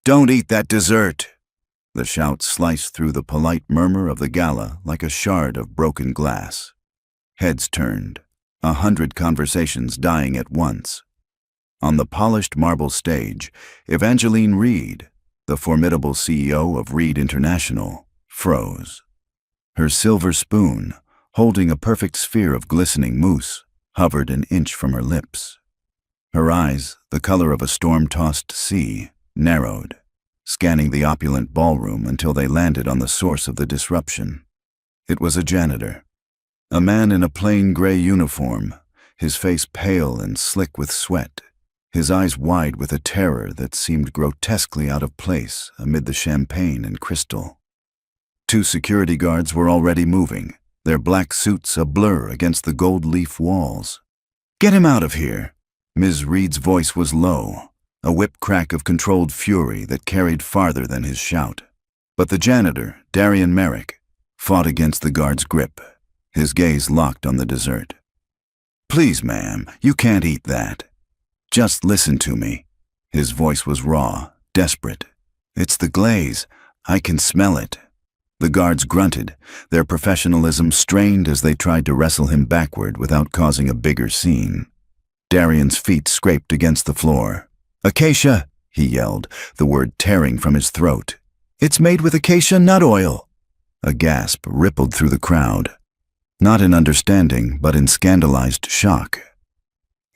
"Don't eat that dessert!" The shout sliced through the polite murmur of the gala like a shard of broken glass. Heads turned, 100 conversations dying at once. On the polished marble stage, Evangeline Reed, the formidable CEO of Reed International, froze. Her silver spoon, holding a perfect sphere of glistening mousse, hovered an inch from her lips. Her eyes, the color of a storm-tossed sea, narrowed, scanning the opulent ballroom until they landed on the source of the disruption. It was a janitor. A man in a plain gray uniform, his face pale and slick with sweat, his eyes wide with a terror that seemed grotesquely out of place amid the champagne and crystal. 2 security guards were already moving, their black suits a blur against the gold leaf walls. "Get him out of here!" Ms. Reed's voice was low, a whip crack of controlled fury that carried farther than his shout. But the janitor, Darian Merrick, fought against the guard's grip, his gaze locked on the dessert. "Please, ma'am, you can't eat that. Just listen to me." His voice was raw, desperate. "It's the glaze. I can smell it." The guards grunted, their professionalism strained as they tried to wrestle him backward without causing a bigger scene. Darian's feet scraped against the floor. "Acacia," he yelled, the word tearing from his throat. "It's made with acacia nut oil." A gasp rippled through the crowd, not in understanding, but in scandalized shock.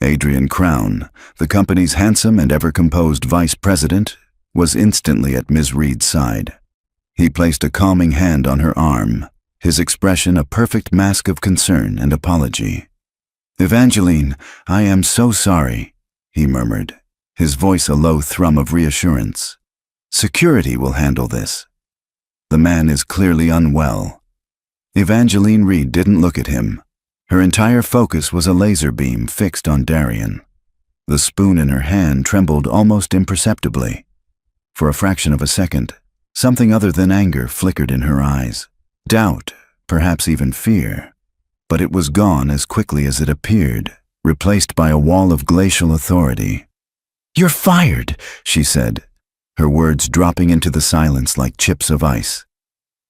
Adrian Crown, the company's handsome and ever-composed vice president, was instantly at Ms. Reed's side. He placed a calming hand on her arm, his expression a perfect mask of concern and apology. "Evangeline, I am so sorry," he murmured, his voice a low thrum of reassurance. "Security will handle this." The man is clearly unwell. Evangeline Reed didn't look at him. Her entire focus was a laser beam fixed on Darian. The spoon in her hand trembled almost imperceptibly. For a fraction of a second, something other than anger flickered in her eyes. Doubt, perhaps even fear. But it was gone as quickly as it appeared, replaced by a wall of glacial authority. "You're fired," she said, her words dropping into the silence like chips of ice.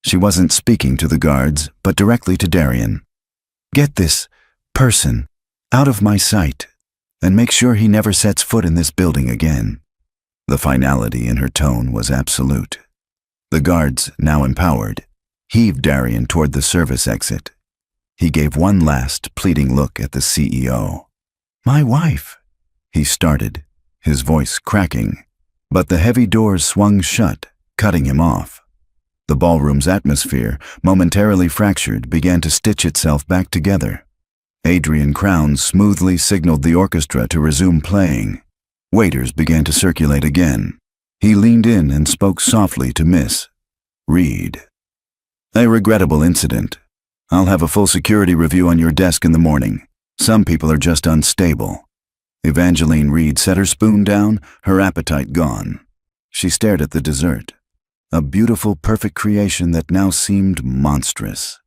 She wasn't speaking to the guards, but directly to Darian. "Get this person out of my sight, and make sure he never sets foot in this building again." The finality in her tone was absolute. The guards, now empowered, heaved Darian toward the service exit. He gave one last, pleading look at the CEO. "My wife," he started, his voice cracking, but the heavy doors swung shut, cutting him off. The ballroom's atmosphere, momentarily fractured, began to stitch itself back together. Adrian Crown smoothly signaled the orchestra to resume playing. Waiters began to circulate again. He leaned in and spoke softly to Miss Reed. "A regrettable incident. I'll have a full security review on your desk in the morning. Some people are just unstable." Evangeline Reed set her spoon down, her appetite gone. She stared at the dessert, a beautiful, perfect creation that now seemed monstrous.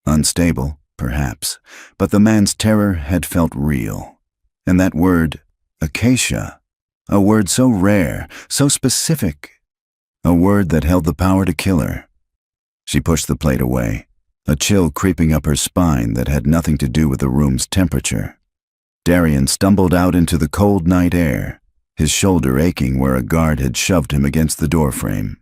Unstable, perhaps, but the man's terror had felt real. And that word, acacia, a word so rare, so specific, a word that held the power to kill her. She pushed the plate away, a chill creeping up her spine that had nothing to do with the room's temperature. Darian stumbled out into the cold night air, his shoulder aching where a guard had shoved him against the doorframe.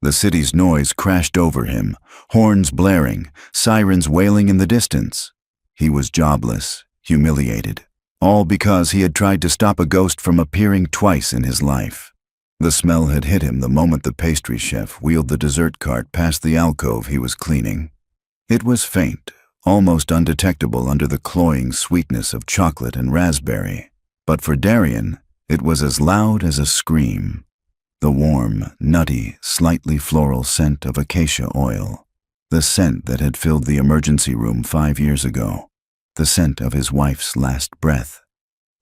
The city's noise crashed over him, horns blaring, sirens wailing in the distance. He was jobless, humiliated, all because he had tried to stop a ghost from appearing twice in his life. The smell had hit him the moment the pastry chef wheeled the dessert cart past the alcove he was cleaning. It was faint, almost undetectable under the cloying sweetness of chocolate and raspberry, but for Darian, it was as loud as a scream. The warm, nutty, slightly floral scent of acacia oil, the scent that had filled the emergency room 5 years ago, the scent of his wife's last breath.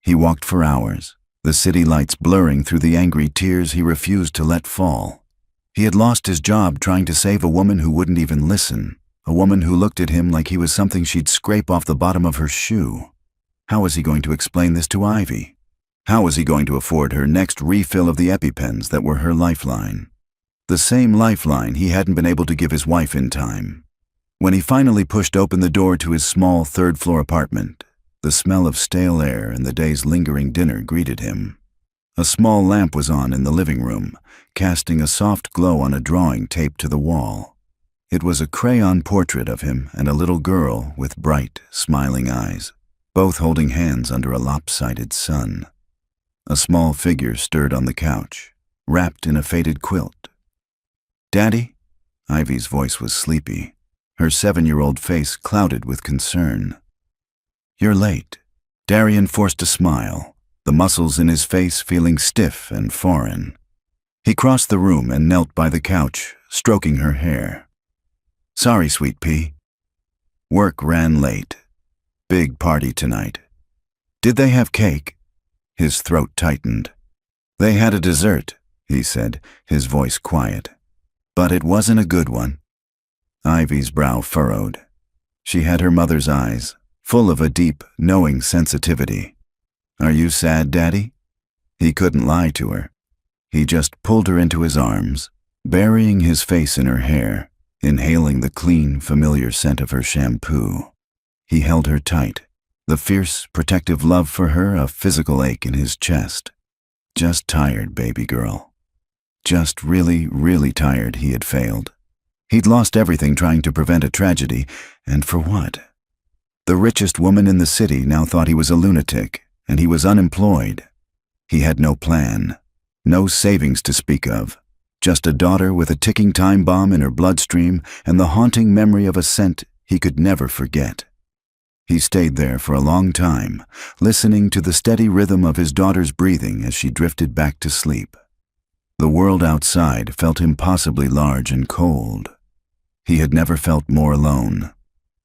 He walked for hours, the city lights blurring through the angry tears he refused to let fall. He had lost his job trying to save a woman who wouldn't even listen, a woman who looked at him like he was something she'd scrape off the bottom of her shoe. How was he going to explain this to Ivy? How was he going to afford her next refill of the EpiPens that were her lifeline? The same lifeline he hadn't been able to give his wife in time. When he finally pushed open the door to his small third-floor apartment, the smell of stale air and the day's lingering dinner greeted him. A small lamp was on in the living room, casting a soft glow on a drawing taped to the wall. It was a crayon portrait of him and a little girl with bright, smiling eyes, both holding hands under a lopsided sun. A small figure stirred on the couch, wrapped in a faded quilt. "Daddy?" Ivy's voice was sleepy, her 7-year-old face clouded with concern. "You're late." Darian forced a smile, the muscles in his face feeling stiff and foreign. He crossed the room and knelt by the couch, stroking her hair. "Sorry, sweet pea. Work ran late. Big party tonight." "Did they have cake?" His throat tightened. "They had a dessert," he said, his voice quiet. "But it wasn't a good one." Ivy's brow furrowed. She had her mother's eyes, full of a deep, knowing sensitivity. "Are you sad, Daddy?" He couldn't lie to her. He just pulled her into his arms, burying his face in her hair, inhaling the clean, familiar scent of her shampoo. He held her tight, the fierce, protective love for her a physical ache in his chest. Just tired, baby girl. Just really, really tired he had failed. He'd lost everything trying to prevent a tragedy, and for what? The richest woman in the city now thought he was a lunatic, and he was unemployed. He had no plan, no savings to speak of, just a daughter with a ticking time bomb in her bloodstream and the haunting memory of a scent he could never forget. He stayed there for a long time, listening to the steady rhythm of his daughter's breathing as she drifted back to sleep. The world outside felt impossibly large and cold. He had never felt more alone.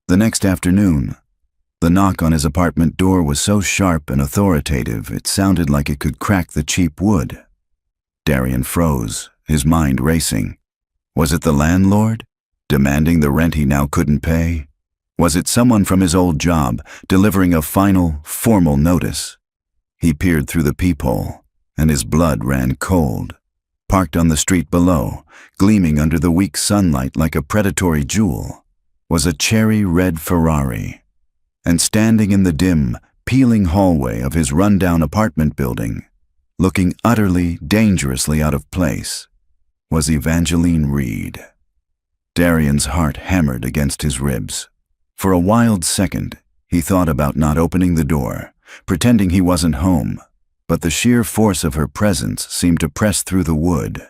The next afternoon, the knock on his apartment door was so sharp and authoritative it sounded like it could crack the cheap wood. Darian froze, his mind racing. Was it the landlord, demanding the rent he now couldn't pay? Was it someone from his old job, delivering a final, formal notice? He peered through the peephole, and his blood ran cold. Parked on the street below, gleaming under the weak sunlight like a predatory jewel, was a cherry-red Ferrari. And standing in the dim, peeling hallway of his rundown apartment building, looking utterly, dangerously out of place, was Evangeline Reed. Darian's heart hammered against his ribs. For a wild second, he thought about not opening the door, pretending he wasn't home, but the sheer force of her presence seemed to press through the wood,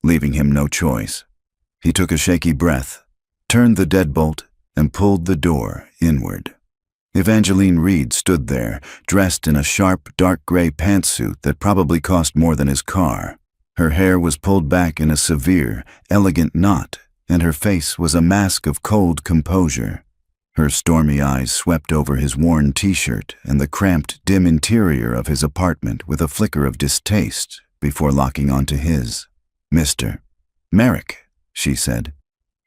leaving him no choice. He took a shaky breath, turned the deadbolt, and pulled the door inward. Evangeline Reed stood there, dressed in a sharp, dark gray pantsuit that probably cost more than his car. Her hair was pulled back in a severe, elegant knot, and her face was a mask of cold composure. Her stormy eyes swept over his worn t-shirt and the cramped, dim interior of his apartment with a flicker of distaste before locking onto his. "Mr. Merrick," she said.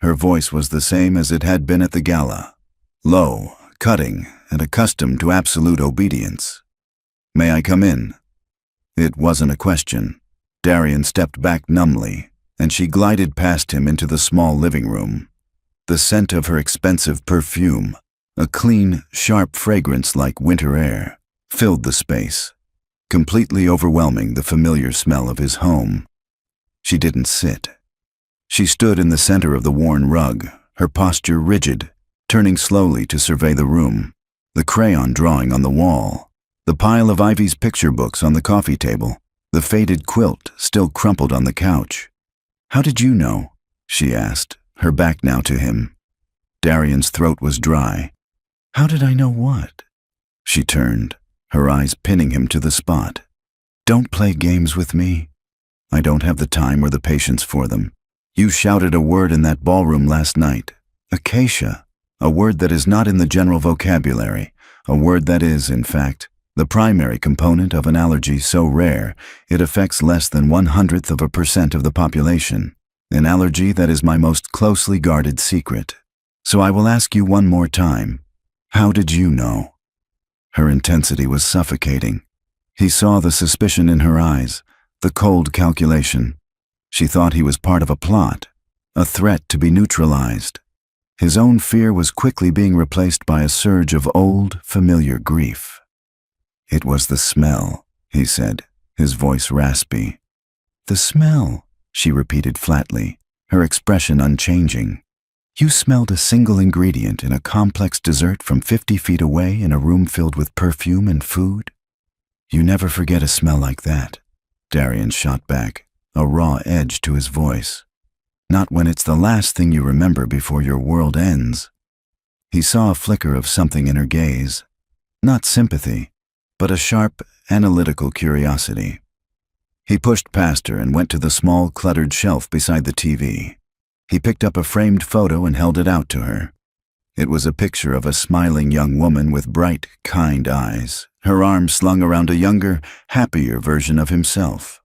Her voice was the same as it had been at the gala, low, cutting, and accustomed to absolute obedience. "May I come in?" It wasn't a question. Darian stepped back numbly, and she glided past him into the small living room. The scent of her expensive perfume, a clean, sharp fragrance like winter air, filled the space, completely overwhelming the familiar smell of his home. She didn't sit. She stood in the center of the worn rug, her posture rigid, turning slowly to survey the room, the crayon drawing on the wall, the pile of Ivy's picture books on the coffee table, the faded quilt still crumpled on the couch. "How did you know?" she asked, her back now to him. Darian's throat was dry. "How did I know what?" She turned, her eyes pinning him to the spot. "Don't play games with me. I don't have the time or the patience for them. You shouted a word in that ballroom last night. Acacia, a word that is not in the general vocabulary, a word that is, in fact, the primary component of an allergy so rare it affects less than 0.01% of the population. An allergy that is my most closely guarded secret. So I will ask you one more time. How did you know?" Her intensity was suffocating. He saw the suspicion in her eyes, the cold calculation. She thought he was part of a plot, a threat to be neutralized. His own fear was quickly being replaced by a surge of old, familiar grief. "It was the smell," he said, his voice raspy. "The smell," she repeated flatly, her expression unchanging. "You smelled a single ingredient in a complex dessert from 50 feet away in a room filled with perfume and food? You never forget a smell like that," Darian shot back, a raw edge to his voice. "Not when it's the last thing you remember before your world ends." He saw a flicker of something in her gaze. Not sympathy, but a sharp, analytical curiosity. He pushed past her and went to the small, cluttered shelf beside the TV. He picked up a framed photo and held it out to her. It was a picture of a smiling young woman with bright, kind eyes, her arms slung around a younger, happier version of himself.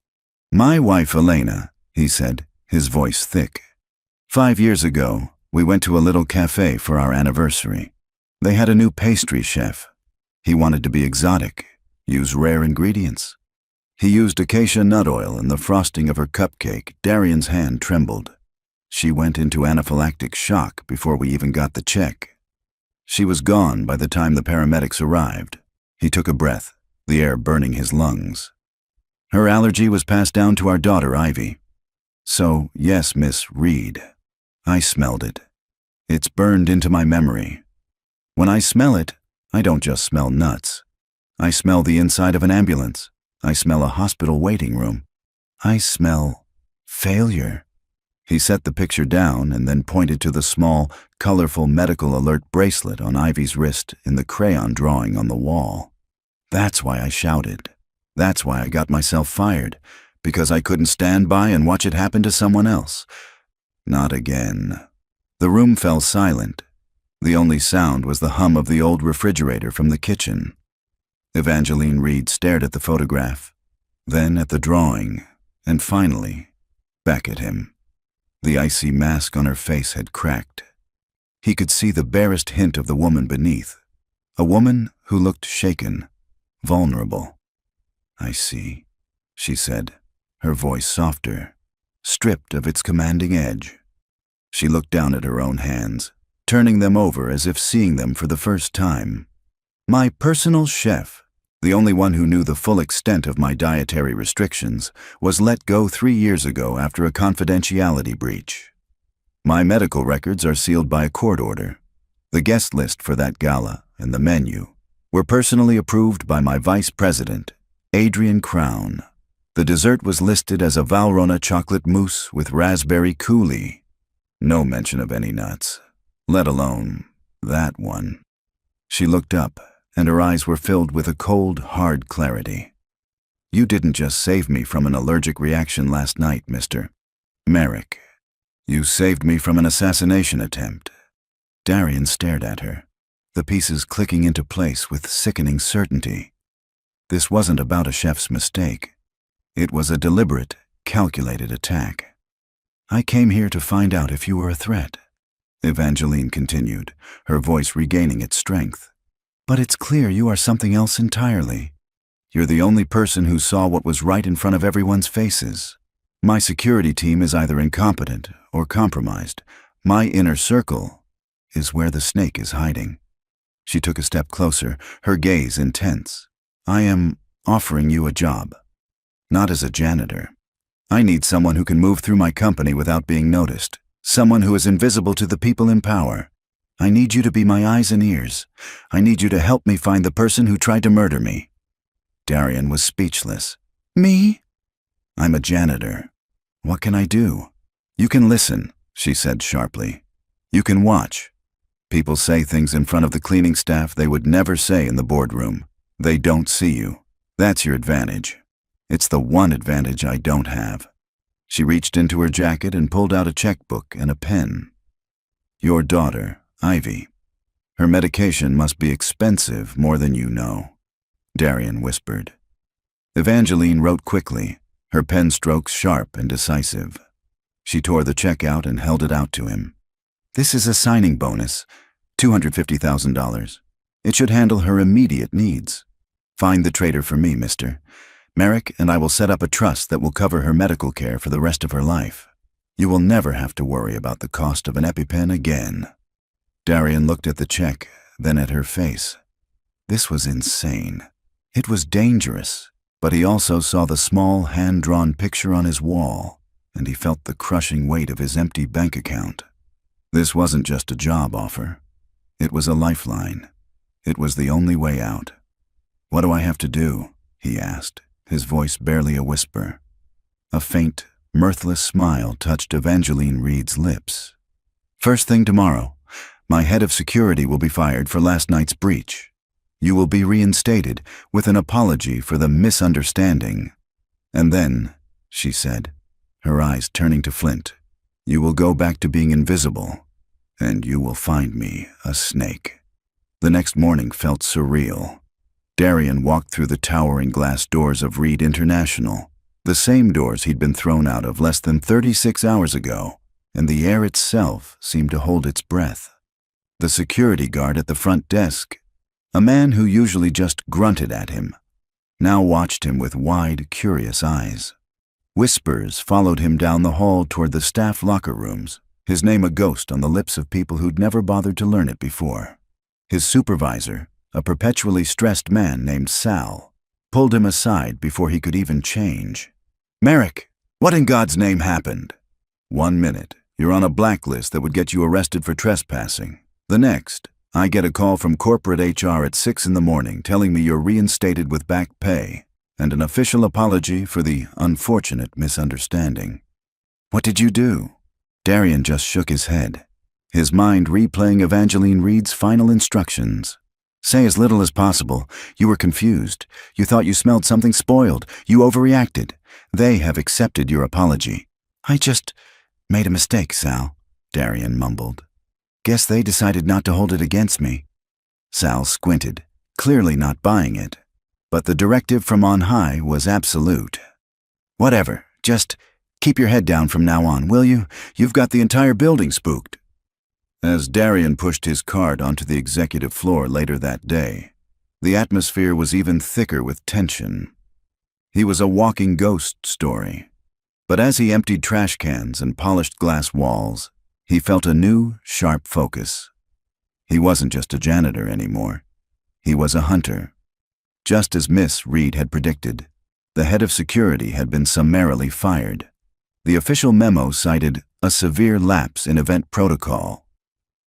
"My wife, Elena," he said, his voice thick. "5 years ago, we went to a little cafe for our anniversary. They had a new pastry chef. He wanted to be exotic, use rare ingredients. He used acacia nut oil in the frosting of her cupcake." Darian's hand trembled. "She went into anaphylactic shock before we even got the check. She was gone by the time the paramedics arrived." He took a breath, the air burning his lungs. "Her allergy was passed down to our daughter, Ivy. So, yes, Miss Reed, I smelled it. It's burned into my memory. When I smell it, I don't just smell nuts. I smell the inside of an ambulance. I smell a hospital waiting room. I smell failure." He set the picture down and then pointed to the small, colorful medical alert bracelet on Ivy's wrist in the crayon drawing on the wall. "That's why I shouted. That's why I got myself fired, because I couldn't stand by and watch it happen to someone else. Not again." The room fell silent. The only sound was the hum of the old refrigerator from the kitchen. Evangeline Reed stared at the photograph, then at the drawing, and finally, back at him. The icy mask on her face had cracked. He could see the barest hint of the woman beneath, a woman who looked shaken, vulnerable. "I see," she said, her voice softer, stripped of its commanding edge. She looked down at her own hands, turning them over as if seeing them for the first time. "My personal chef, the only one who knew the full extent of my dietary restrictions, was let go 3 years ago after a confidentiality breach. My medical records are sealed by a court order. The guest list for that gala and the menu were personally approved by my vice president, Adrian Crown. The dessert was listed as a Valrhona chocolate mousse with raspberry coulis. No mention of any nuts, let alone that one." She looked up, and her eyes were filled with a cold, hard clarity. "You didn't just save me from an allergic reaction last night, Mr. Merrick. You saved me from an assassination attempt." Darian stared at her, the pieces clicking into place with sickening certainty. This wasn't about a chef's mistake. It was a deliberate, calculated attack. "I came here to find out if you were a threat," Evangeline continued, her voice regaining its strength. "But it's clear you are something else entirely. You're the only person who saw what was right in front of everyone's faces. My security team is either incompetent or compromised. My inner circle is where the snake is hiding." She took a step closer, her gaze intense. "I am offering you a job. Not as a janitor. I need someone who can move through my company without being noticed. Someone who is invisible to the people in power. I need you to be my eyes and ears. I need you to help me find the person who tried to murder me." Darian was speechless. "Me?" "I'm a janitor. What can I do?" "You can listen," she said sharply. "You can watch. People say things in front of the cleaning staff they would never say in the boardroom. They don't see you. That's your advantage. It's the one advantage I don't have." She reached into her jacket and pulled out a checkbook and a pen. "Your daughter, Ivy. Her medication must be expensive, more than you know," Darian whispered. Evangeline wrote quickly, her pen strokes sharp and decisive. She tore the check out and held it out to him. "This is a signing bonus, $250,000. It should handle her immediate needs. Find the traitor for me, mister. Merrick and I will set up a trust that will cover her medical care for the rest of her life. You will never have to worry about the cost of an EpiPen again." Darian looked at the check, then at her face. This was insane. It was dangerous, but he also saw the small, hand-drawn picture on his wall, and he felt the crushing weight of his empty bank account. This wasn't just a job offer. It was a lifeline. It was the only way out. "What do I have to do?" he asked, his voice barely a whisper. A faint, mirthless smile touched Evangeline Reed's lips. "First thing tomorrow, my head of security will be fired for last night's breach. You will be reinstated with an apology for the misunderstanding. And then," she said, her eyes turning to Flint, "you will go back to being invisible, and you will find me a snake." The next morning felt surreal. Darian walked through the towering glass doors of Reed International, the same doors he'd been thrown out of less than 36 hours ago, and the air itself seemed to hold its breath. The security guard at the front desk, a man who usually just grunted at him, now watched him with wide, curious eyes. Whispers followed him down the hall toward the staff locker rooms, his name a ghost on the lips of people who'd never bothered to learn it before. His supervisor, a perpetually stressed man named Sal, pulled him aside before he could even change. "Merrick, what in God's name happened? 1 minute, you're on a blacklist that would get you arrested for trespassing. The next, I get a call from corporate HR at 6 in the morning telling me you're reinstated with back pay and an official apology for the unfortunate misunderstanding. What did you do?" Darian just shook his head, his mind replaying Evangeline Reed's final instructions. "Say as little as possible. You were confused. You thought you smelled something spoiled. You overreacted. They have accepted your apology." "I just made a mistake, Sal," Darian mumbled. "Guess they decided not to hold it against me." Sal squinted, clearly not buying it, but the directive from on high was absolute. "Whatever, just keep your head down from now on, will you? You've got the entire building spooked." As Darian pushed his cart onto the executive floor later that day, the atmosphere was even thicker with tension. He was a walking ghost story, but as he emptied trash cans and polished glass walls, he felt a new, sharp focus. He wasn't just a janitor anymore. He was a hunter. Just as Miss Reed had predicted, the head of security had been summarily fired. The official memo cited a severe lapse in event protocol.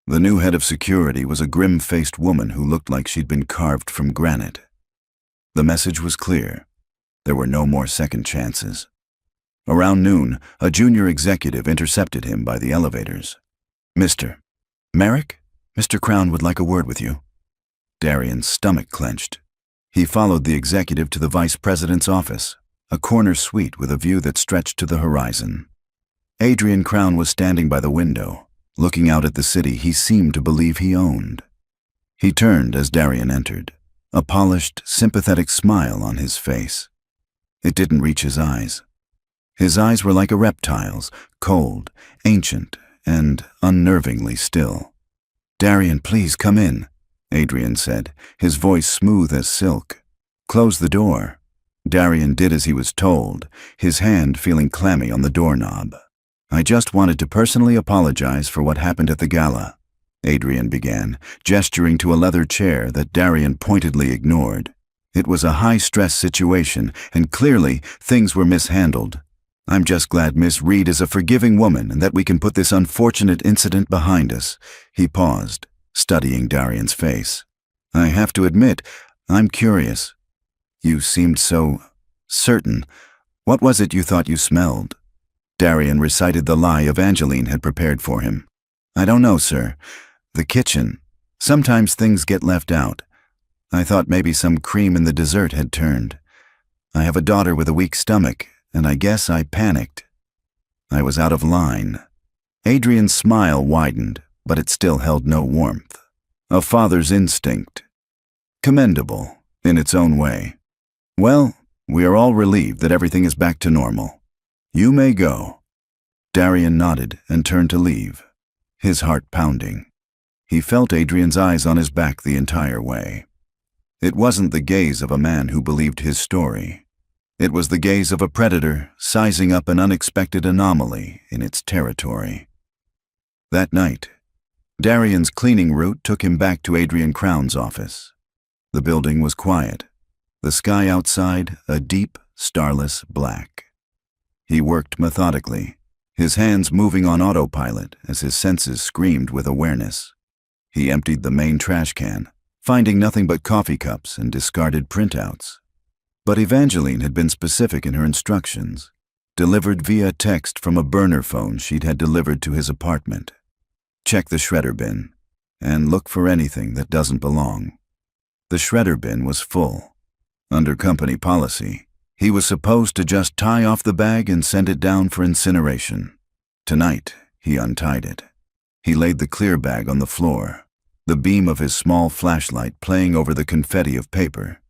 The new head of security was a grim-faced woman who looked like she'd been carved from granite. The message was clear. There were no more second chances. Around noon, a junior executive intercepted him by the elevators. "Mr. Merrick? Mr. Crown would like a word with you." Darian's stomach clenched. He followed the executive to the vice president's office, a corner suite with a view that stretched to the horizon. Adrian Crown was standing by the window, looking out at the city he seemed to believe he owned. He turned as Darian entered, a polished, sympathetic smile on his face. It didn't reach his eyes. His eyes were like a reptile's, cold, ancient, and unnervingly still. "Darian, please come in," Adrian said, his voice smooth as silk. "Close the door." Darian did as he was told, his hand feeling clammy on the doorknob. "I just wanted to personally apologize for what happened at the gala," Adrian began, gesturing to a leather chair that Darian pointedly ignored. "It was a high-stress situation, and clearly things were mishandled. I'm just glad Miss Reed is a forgiving woman and that we can put this unfortunate incident behind us." He paused, studying Darian's face. "I have to admit, I'm curious. You seemed so certain. What was it you thought you smelled?" Darian recited the lie Evangeline had prepared for him. "I don't know, sir. The kitchen. Sometimes things get left out. I thought maybe some cream in the dessert had turned. I have a daughter with a weak stomach, and I guess I panicked. I was out of line." Adrian's smile widened, but it still held no warmth. A father's instinct. Commendable, in its own way. "Well, we are all relieved that everything is back to normal. You may go." Darian nodded and turned to leave, his heart pounding. He felt Adrian's eyes on his back the entire way. It wasn't the gaze of a man who believed his story. It was the gaze of a predator sizing up an unexpected anomaly in its territory. That night, Darian's cleaning route took him back to Adrian Crown's office. The building was quiet, the sky outside a deep, starless black. He worked methodically, his hands moving on autopilot as his senses screamed with awareness. He emptied the main trash can, finding nothing but coffee cups and discarded printouts. But Evangeline had been specific in her instructions, delivered via text from a burner phone she'd had delivered to his apartment. Check the shredder bin, and look for anything that doesn't belong. The shredder bin was full. Under company policy, he was supposed to just tie off the bag and send it down for incineration. Tonight, he untied it. He laid the clear bag on the floor, the beam of his small flashlight playing over the confetti of paper.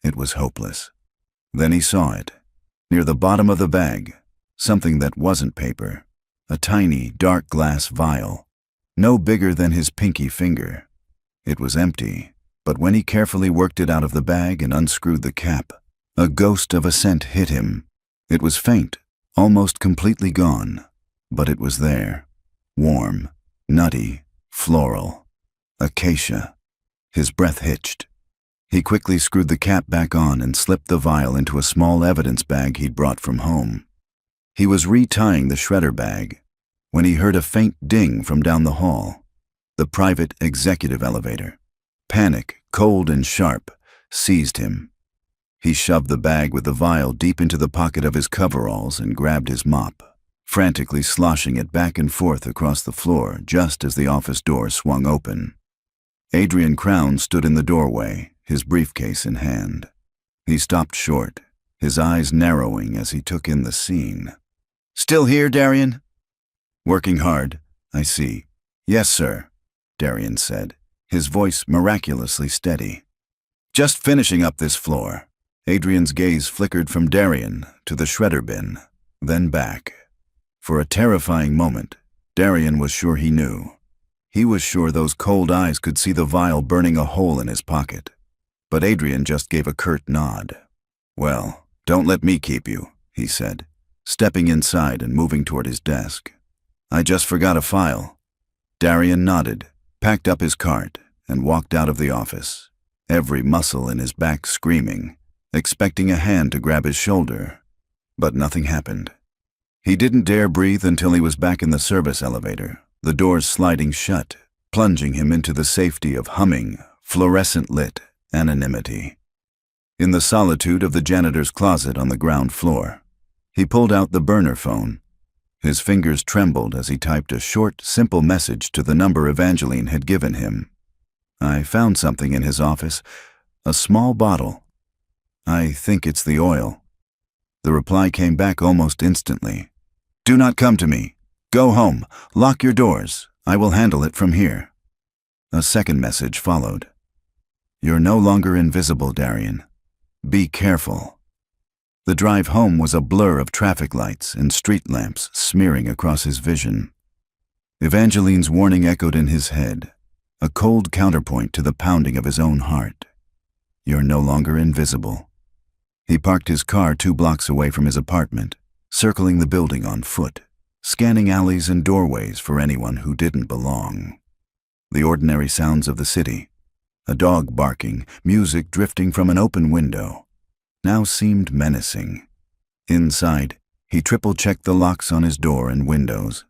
It was hopeless. Then he saw it. Near the bottom of the bag, something that wasn't paper. A tiny, dark glass vial, no bigger than his pinky finger. It was empty, but when he carefully worked it out of the bag and unscrewed the cap, a ghost of a scent hit him. It was faint, almost completely gone, but it was there. Warm, nutty, floral. Acacia. His breath hitched. He quickly screwed the cap back on and slipped the vial into a small evidence bag he'd brought from home. He was retying the shredder bag when he heard a faint ding from down the hall. The private executive elevator. Panic, cold and sharp, seized him. He shoved the bag with the vial deep into the pocket of his coveralls and grabbed his mop, frantically sloshing it back and forth across the floor just as the office door swung open. Adrian Crown stood in the doorway, his briefcase in hand. He stopped short, his eyes narrowing as he took in the scene. "Still here, Darian?" "Working hard, I see." "Yes, sir," Darian said, his voice miraculously steady. "Just finishing up this floor." Adrian's gaze flickered from Darian to the shredder bin, then back. For a terrifying moment, Darian was sure he knew. He was sure those cold eyes could see the vial burning a hole in his pocket. But Adrian just gave a curt nod. "Well, don't let me keep you," he said, stepping inside and moving toward his desk. "I just forgot a file." Darian nodded, packed up his cart, and walked out of the office, every muscle in his back screaming, expecting a hand to grab his shoulder. But nothing happened. He didn't dare breathe until he was back in the service elevator, the doors sliding shut, plunging him into the safety of humming, fluorescent-lit anonymity. In the solitude of the janitor's closet on the ground floor, he pulled out the burner phone. His fingers trembled as he typed a short, simple message to the number Evangeline had given him. "I found something in his office, a small bottle. I think it's the oil." The reply came back almost instantly. "Do not come to me. Go home. Lock your doors. I will handle it from here." A second message followed. "You're no longer invisible, Darian. Be careful." The drive home was a blur of traffic lights and street lamps smearing across his vision. Evangeline's warning echoed in his head, a cold counterpoint to the pounding of his own heart. "You're no longer invisible." He parked his car 2 blocks away from his apartment, circling the building on foot, scanning alleys and doorways for anyone who didn't belong. The ordinary sounds of the city, a dog barking, music drifting from an open window, now seemed menacing. Inside, he triple-checked the locks on his door and windows.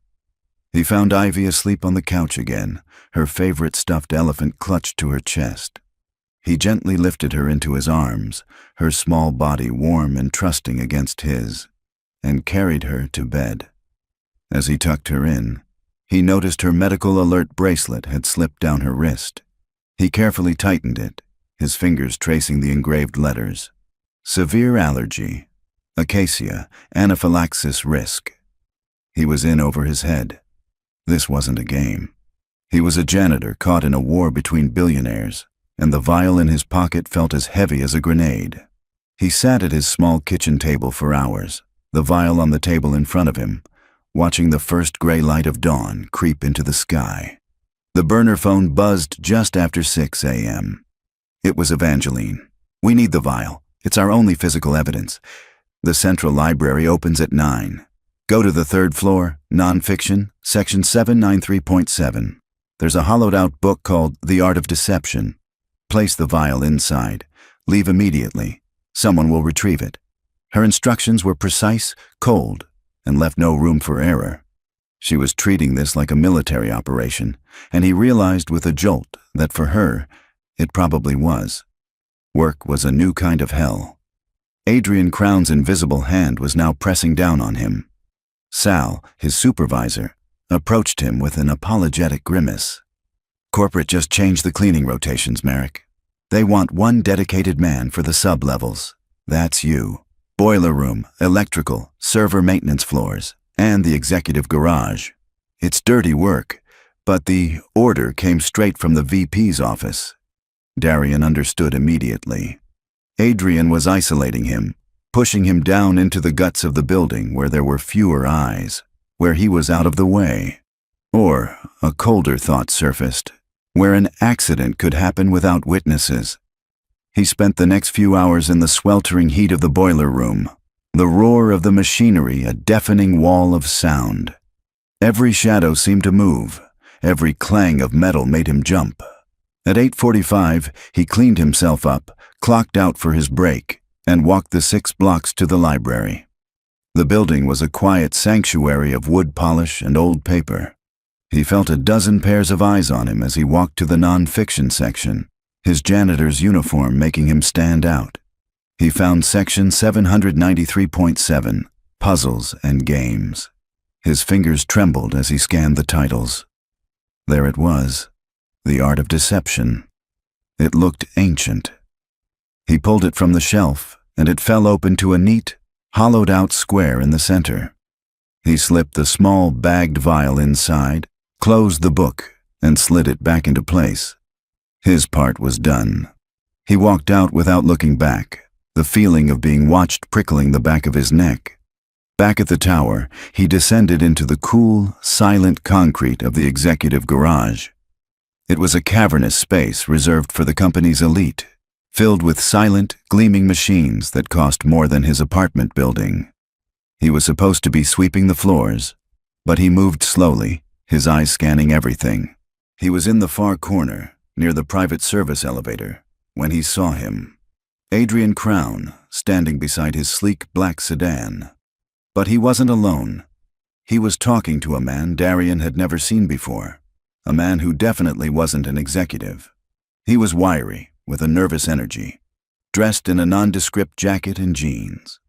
He found Ivy asleep on the couch again, her favorite stuffed elephant clutched to her chest. He gently lifted her into his arms, her small body warm and trusting against his, and carried her to bed. As he tucked her in, he noticed her medical alert bracelet had slipped down her wrist. He carefully tightened it, his fingers tracing the engraved letters. Severe allergy, acacia, anaphylaxis risk. He was in over his head. This wasn't a game. He was a janitor caught in a war between billionaires, and the vial in his pocket felt as heavy as a grenade. He sat at his small kitchen table for hours, the vial on the table in front of him, watching the first gray light of dawn creep into the sky. The burner phone buzzed just after 6 a.m. It was Evangeline. "We need the vial. It's our only physical evidence. The Central Library opens at 9. Go to the 3rd floor, nonfiction, section 793.7. There's a hollowed-out book called The Art of Deception. Place the vial inside. Leave immediately. Someone will retrieve it." Her instructions were precise, cold, and left no room for error. She was treating this like a military operation, and he realized with a jolt that for her, it probably was. Work was a new kind of hell. Adrian Crown's invisible hand was now pressing down on him. Sal, his supervisor, approached him with an apologetic grimace. "Corporate just changed the cleaning rotations, Merrick. They want one dedicated man for the sub-levels. That's you. Boiler room, electrical, server maintenance floors, and the executive garage. It's dirty work, but the order came straight from the VP's office." Darian understood immediately. Adrian was isolating him, pushing him down into the guts of the building where there were fewer eyes, where he was out of the way. Or, a colder thought surfaced, where an accident could happen without witnesses. He spent the next few hours in the sweltering heat of the boiler room, the roar of the machinery a deafening wall of sound. Every shadow seemed to move, every clang of metal made him jump. At 8:45, he cleaned himself up, clocked out for his break, and walked the 6 blocks to the library. The building was a quiet sanctuary of wood polish and old paper. He felt a dozen pairs of eyes on him as he walked to the non-fiction section, his janitor's uniform making him stand out. He found section 793.7, Puzzles and Games. His fingers trembled as he scanned the titles. There it was, The Art of Deception. It looked ancient. He pulled it from the shelf, and it fell open to a neat, hollowed-out square in the center. He slipped the small, bagged vial inside, closed the book, and slid it back into place. His part was done. He walked out without looking back, the feeling of being watched prickling the back of his neck. Back at the tower, he descended into the cool, silent concrete of the executive garage. It was a cavernous space reserved for the company's elite, filled with silent, gleaming machines that cost more than his apartment building. He was supposed to be sweeping the floors, but he moved slowly, his eyes scanning everything. He was in the far corner, near the private service elevator, when he saw him. Adrian Crown, standing beside his sleek black sedan. But he wasn't alone. He was talking to a man Darian had never seen before, a man who definitely wasn't an executive. He was wiry, with a nervous energy, dressed in a nondescript jacket and jeans.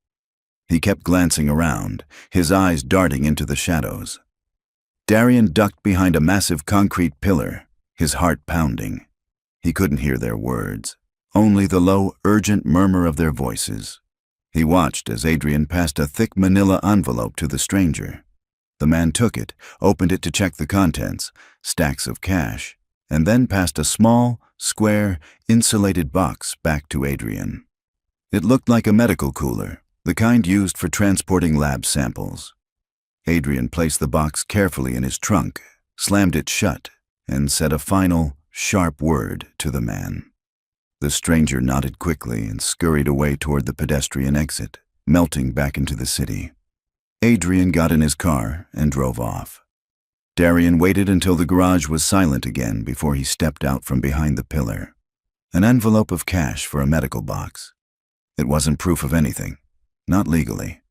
He kept glancing around, his eyes darting into the shadows. Darian ducked behind a massive concrete pillar, his heart pounding. He couldn't hear their words, only the low, urgent murmur of their voices. He watched as Adrian passed a thick manila envelope to the stranger. The man took it, opened it to check the contents, stacks of cash, and then passed a small, square, insulated box back to Adrian. It looked like a medical cooler, the kind used for transporting lab samples. Adrian placed the box carefully in his trunk, slammed it shut, and said a final, sharp word to the man. The stranger nodded quickly and scurried away toward the pedestrian exit, melting back into the city. Adrian got in his car and drove off. Darian waited until the garage was silent again before he stepped out from behind the pillar. An envelope of cash for a medical box. It wasn't proof of anything, not legally.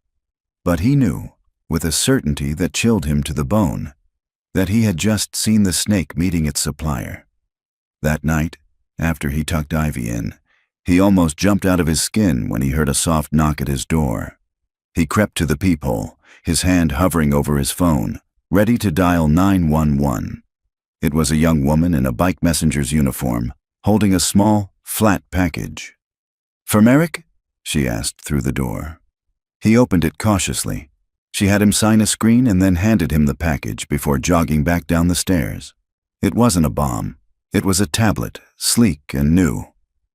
But he knew, with a certainty that chilled him to the bone, that he had just seen the snake meeting its supplier. That night, after he tucked Ivy in, he almost jumped out of his skin when he heard a soft knock at his door. He crept to the peephole, his hand hovering over his phone, ready to dial 911. It was a young woman in a bike messenger's uniform, holding a small, flat package. "For Merrick?" she asked through the door. He opened it cautiously. She had him sign a screen and then handed him the package before jogging back down the stairs. It wasn't a bomb. It was a tablet, sleek and new.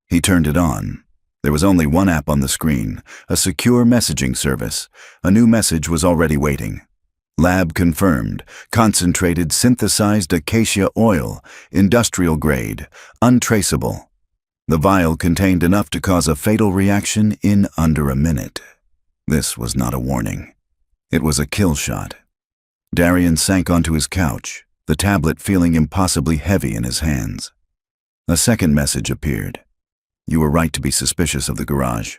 He turned it on. There was only one app on the screen, a secure messaging service. A new message was already waiting. Lab confirmed, concentrated synthesized acacia oil, industrial grade, untraceable. The vial contained enough to cause a fatal reaction in under a minute. This was not a warning. It was a kill shot. Darian sank onto his couch, the tablet feeling impossibly heavy in his hands. A second message appeared. You were right to be suspicious of the garage.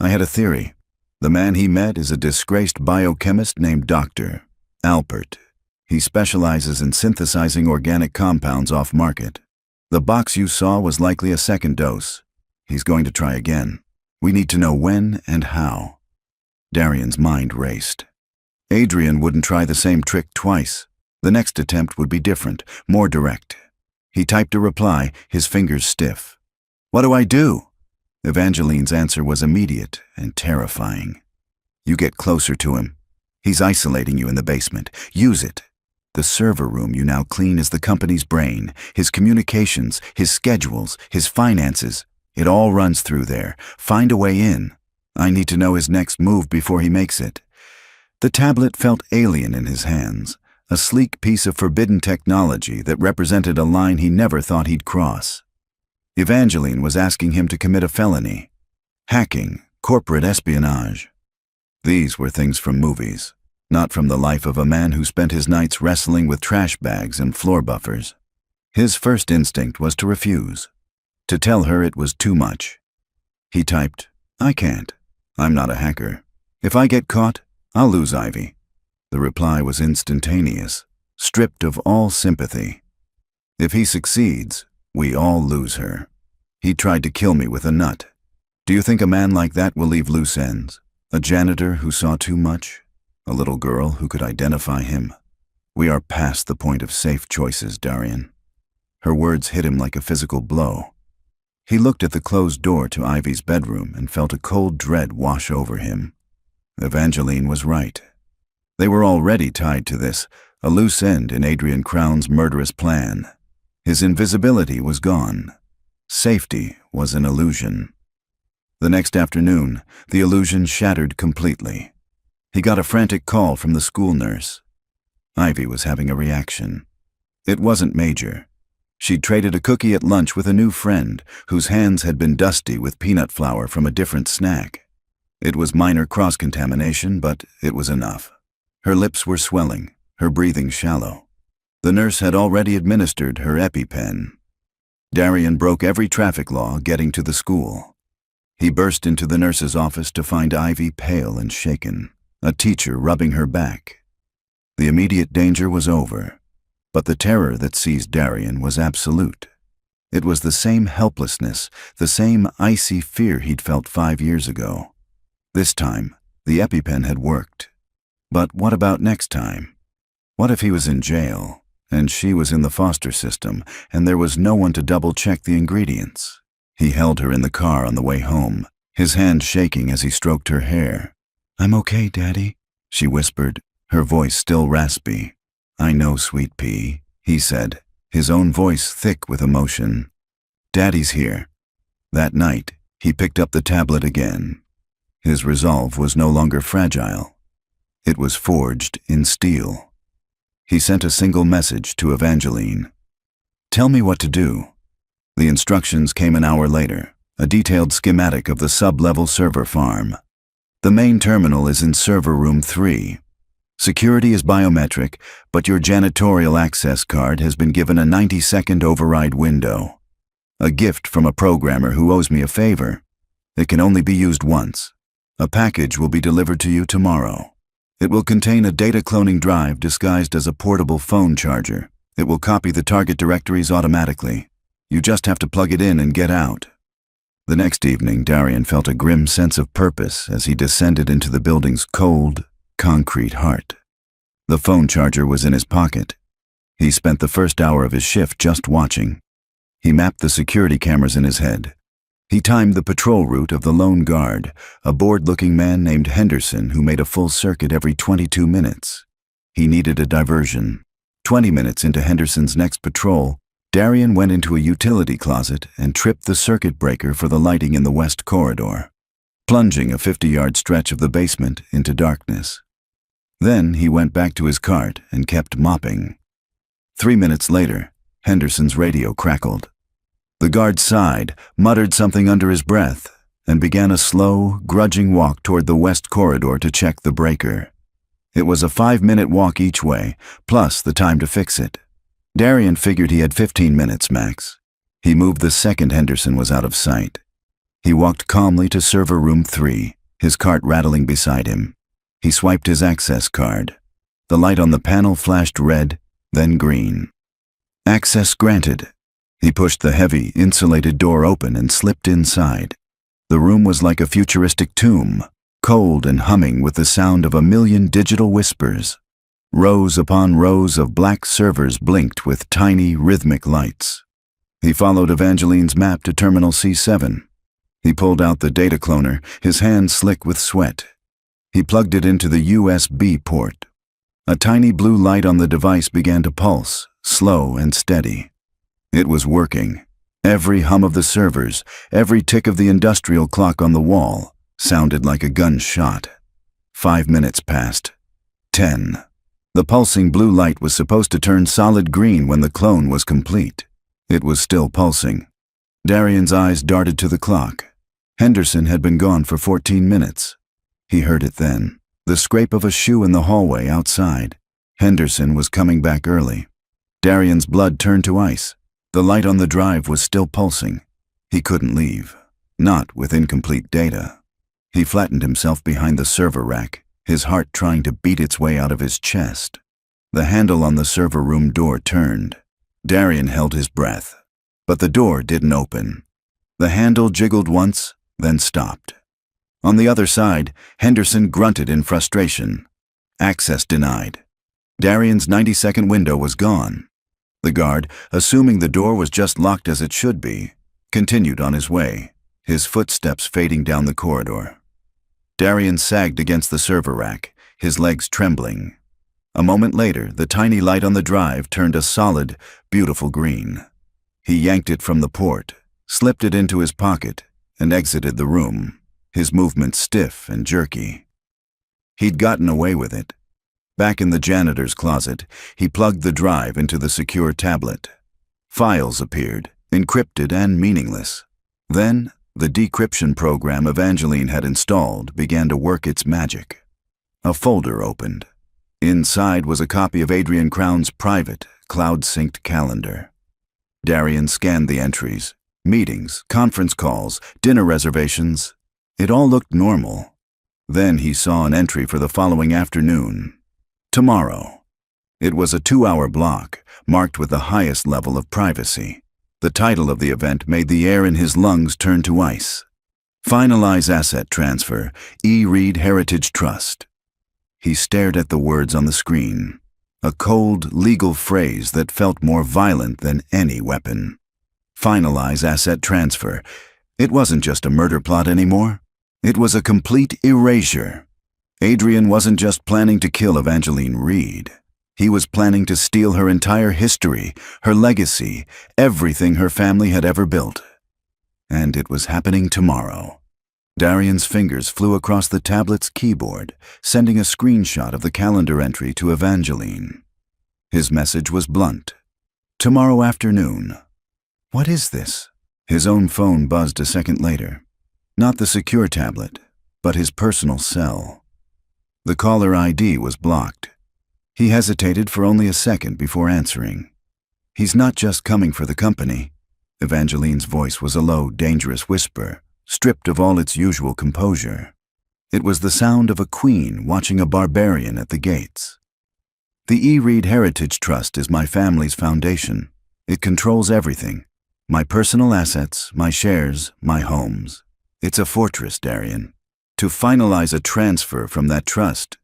I had a theory. The man he met is a disgraced biochemist named Dr. Alpert. He specializes in synthesizing organic compounds off-market. The box you saw was likely a second dose. He's going to try again. We need to know when and how. Darian's mind raced. Adrian wouldn't try the same trick twice. The next attempt would be different, more direct. He typed a reply, his fingers stiff. What do I do? Evangeline's answer was immediate and terrifying. You get closer to him. He's isolating you in the basement. Use it. The server room you now clean is the company's brain, his communications, his schedules, his finances. It all runs through there. Find a way in. I need to know his next move before he makes it. The tablet felt alien in his hands, a sleek piece of forbidden technology that represented a line he never thought he'd cross. Evangeline was asking him to commit a felony. Hacking, corporate espionage. These were things from movies. Not from the life of a man who spent his nights wrestling with trash bags and floor buffers. His first instinct was to refuse, to tell her it was too much. He typed, I can't. I'm not a hacker. If I get caught, I'll lose Ivy. The reply was instantaneous, stripped of all sympathy. If he succeeds, we all lose her. He tried to kill me with a nut. Do you think a man like that will leave loose ends? A janitor who saw too much? A little girl who could identify him? We are past the point of safe choices, Darian. Her words hit him like a physical blow. He looked at the closed door to Ivy's bedroom and felt a cold dread wash over him. Evangeline was right. They were already tied to this, a loose end in Adrian Crown's murderous plan. His invisibility was gone. Safety was an illusion. The next afternoon, the illusion shattered completely. He got a frantic call from the school nurse. Ivy was having a reaction. It wasn't major. She'd traded a cookie at lunch with a new friend whose hands had been dusty with peanut flour from a different snack. It was minor cross-contamination, but it was enough. Her lips were swelling, her breathing shallow. The nurse had already administered her EpiPen. Darian broke every traffic law getting to the school. He burst into the nurse's office to find Ivy pale and shaken, a teacher rubbing her back. The immediate danger was over, but the terror that seized Darian was absolute. It was the same helplessness, the same icy fear he'd felt 5 years ago. This time, the EpiPen had worked. But what about next time? What if he was in jail, and she was in the foster system, and there was no one to double-check the ingredients? He held her in the car on the way home, his hand shaking as he stroked her hair. I'm okay, Daddy, she whispered, her voice still raspy. I know, sweet pea, he said, his own voice thick with emotion. Daddy's here. That night, he picked up the tablet again. His resolve was no longer fragile. It was forged in steel. He sent a single message to Evangeline. Tell me what to do. The instructions came an hour later, a detailed schematic of the sub-level server farm. The main terminal is in server room 3. Security is biometric, but your janitorial access card has been given a 90-second override window. A gift from a programmer who owes me a favor. It can only be used once. A package will be delivered to you tomorrow. It will contain a data cloning drive disguised as a portable phone charger. It will copy the target directories automatically. You just have to plug it in and get out. The next evening, Darian felt a grim sense of purpose as he descended into the building's cold, concrete heart. The phone charger was in his pocket. He spent the first hour of his shift just watching. He mapped the security cameras in his head. He timed the patrol route of the lone guard, a bored-looking man named Henderson who made a full circuit every 22 minutes. He needed a diversion. 20 minutes into Henderson's next patrol, Darian went into a utility closet and tripped the circuit breaker for the lighting in the west corridor, plunging a 50-yard stretch of the basement into darkness. Then he went back to his cart and kept mopping. 3 minutes later, Henderson's radio crackled. The guard sighed, muttered something under his breath, and began a slow, grudging walk toward the west corridor to check the breaker. It was a 5-minute walk each way, plus the time to fix it. Darian figured he had 15 minutes max. He moved the second Henderson was out of sight. He walked calmly to server room 3, his cart rattling beside him. He swiped his access card. The light on the panel flashed red, then green. Access granted. He pushed the heavy, insulated door open and slipped inside. The room was like a futuristic tomb, cold and humming with the sound of a million digital whispers. Rows upon rows of black servers blinked with tiny, rhythmic lights. He followed Evangeline's map to Terminal C7. He pulled out the data cloner, his hands slick with sweat. He plugged it into the USB port. A tiny blue light on the device began to pulse, slow and steady. It was working. Every hum of the servers, every tick of the industrial clock on the wall, sounded like a gunshot. 5 minutes passed. 10. The pulsing blue light was supposed to turn solid green when the clone was complete. It was still pulsing. Darian's eyes darted to the clock. Henderson had been gone for 14 minutes. He heard it then, the scrape of a shoe in the hallway outside. Henderson was coming back early. Darian's blood turned to ice. The light on the drive was still pulsing. He couldn't leave, not with incomplete data. He flattened himself behind the server rack, his heart trying to beat its way out of his chest. The handle on the server room door turned. Darian held his breath, but the door didn't open. The handle jiggled once, then stopped. On the other side, Henderson grunted in frustration. Access denied. Darian's 90-second window was gone. The guard, assuming the door was just locked as it should be, continued on his way, his footsteps fading down the corridor. Darian sagged against the server rack, his legs trembling. A moment later, the tiny light on the drive turned a solid, beautiful green. He yanked it from the port, slipped it into his pocket, and exited the room, his movements stiff and jerky. He'd gotten away with it. Back in the janitor's closet, he plugged the drive into the secure tablet. Files appeared, encrypted and meaningless. Then, the decryption program Evangeline had installed began to work its magic. A folder opened. Inside was a copy of Adrian Crown's private, cloud-synced calendar. Darian scanned the entries. Meetings, conference calls, dinner reservations. It all looked normal. Then he saw an entry for the following afternoon. Tomorrow. It was a 2-hour block, marked with the highest level of privacy. The title of the event made the air in his lungs turn to ice. Finalize asset transfer, E-Read Heritage Trust. He stared at the words on the screen. A cold, legal phrase that felt more violent than any weapon. Finalize asset transfer. It wasn't just a murder plot anymore. It was a complete erasure. Adrian wasn't just planning to kill Evangeline Reed. He was planning to steal her entire history, her legacy, everything her family had ever built. And it was happening tomorrow. Darian's fingers flew across the tablet's keyboard, sending a screenshot of the calendar entry to Evangeline. His message was blunt. Tomorrow afternoon. What is this? His own phone buzzed a second later. Not the secure tablet, but his personal cell. The caller ID was blocked. He hesitated for only a second before answering. He's not just coming for the company. Evangeline's voice was a low, dangerous whisper, stripped of all its usual composure. It was the sound of a queen watching a barbarian at the gates. The E-Read Heritage Trust is my family's foundation. It controls everything. My personal assets, my shares, my homes. It's a fortress, Darian. To finalize a transfer from that trust,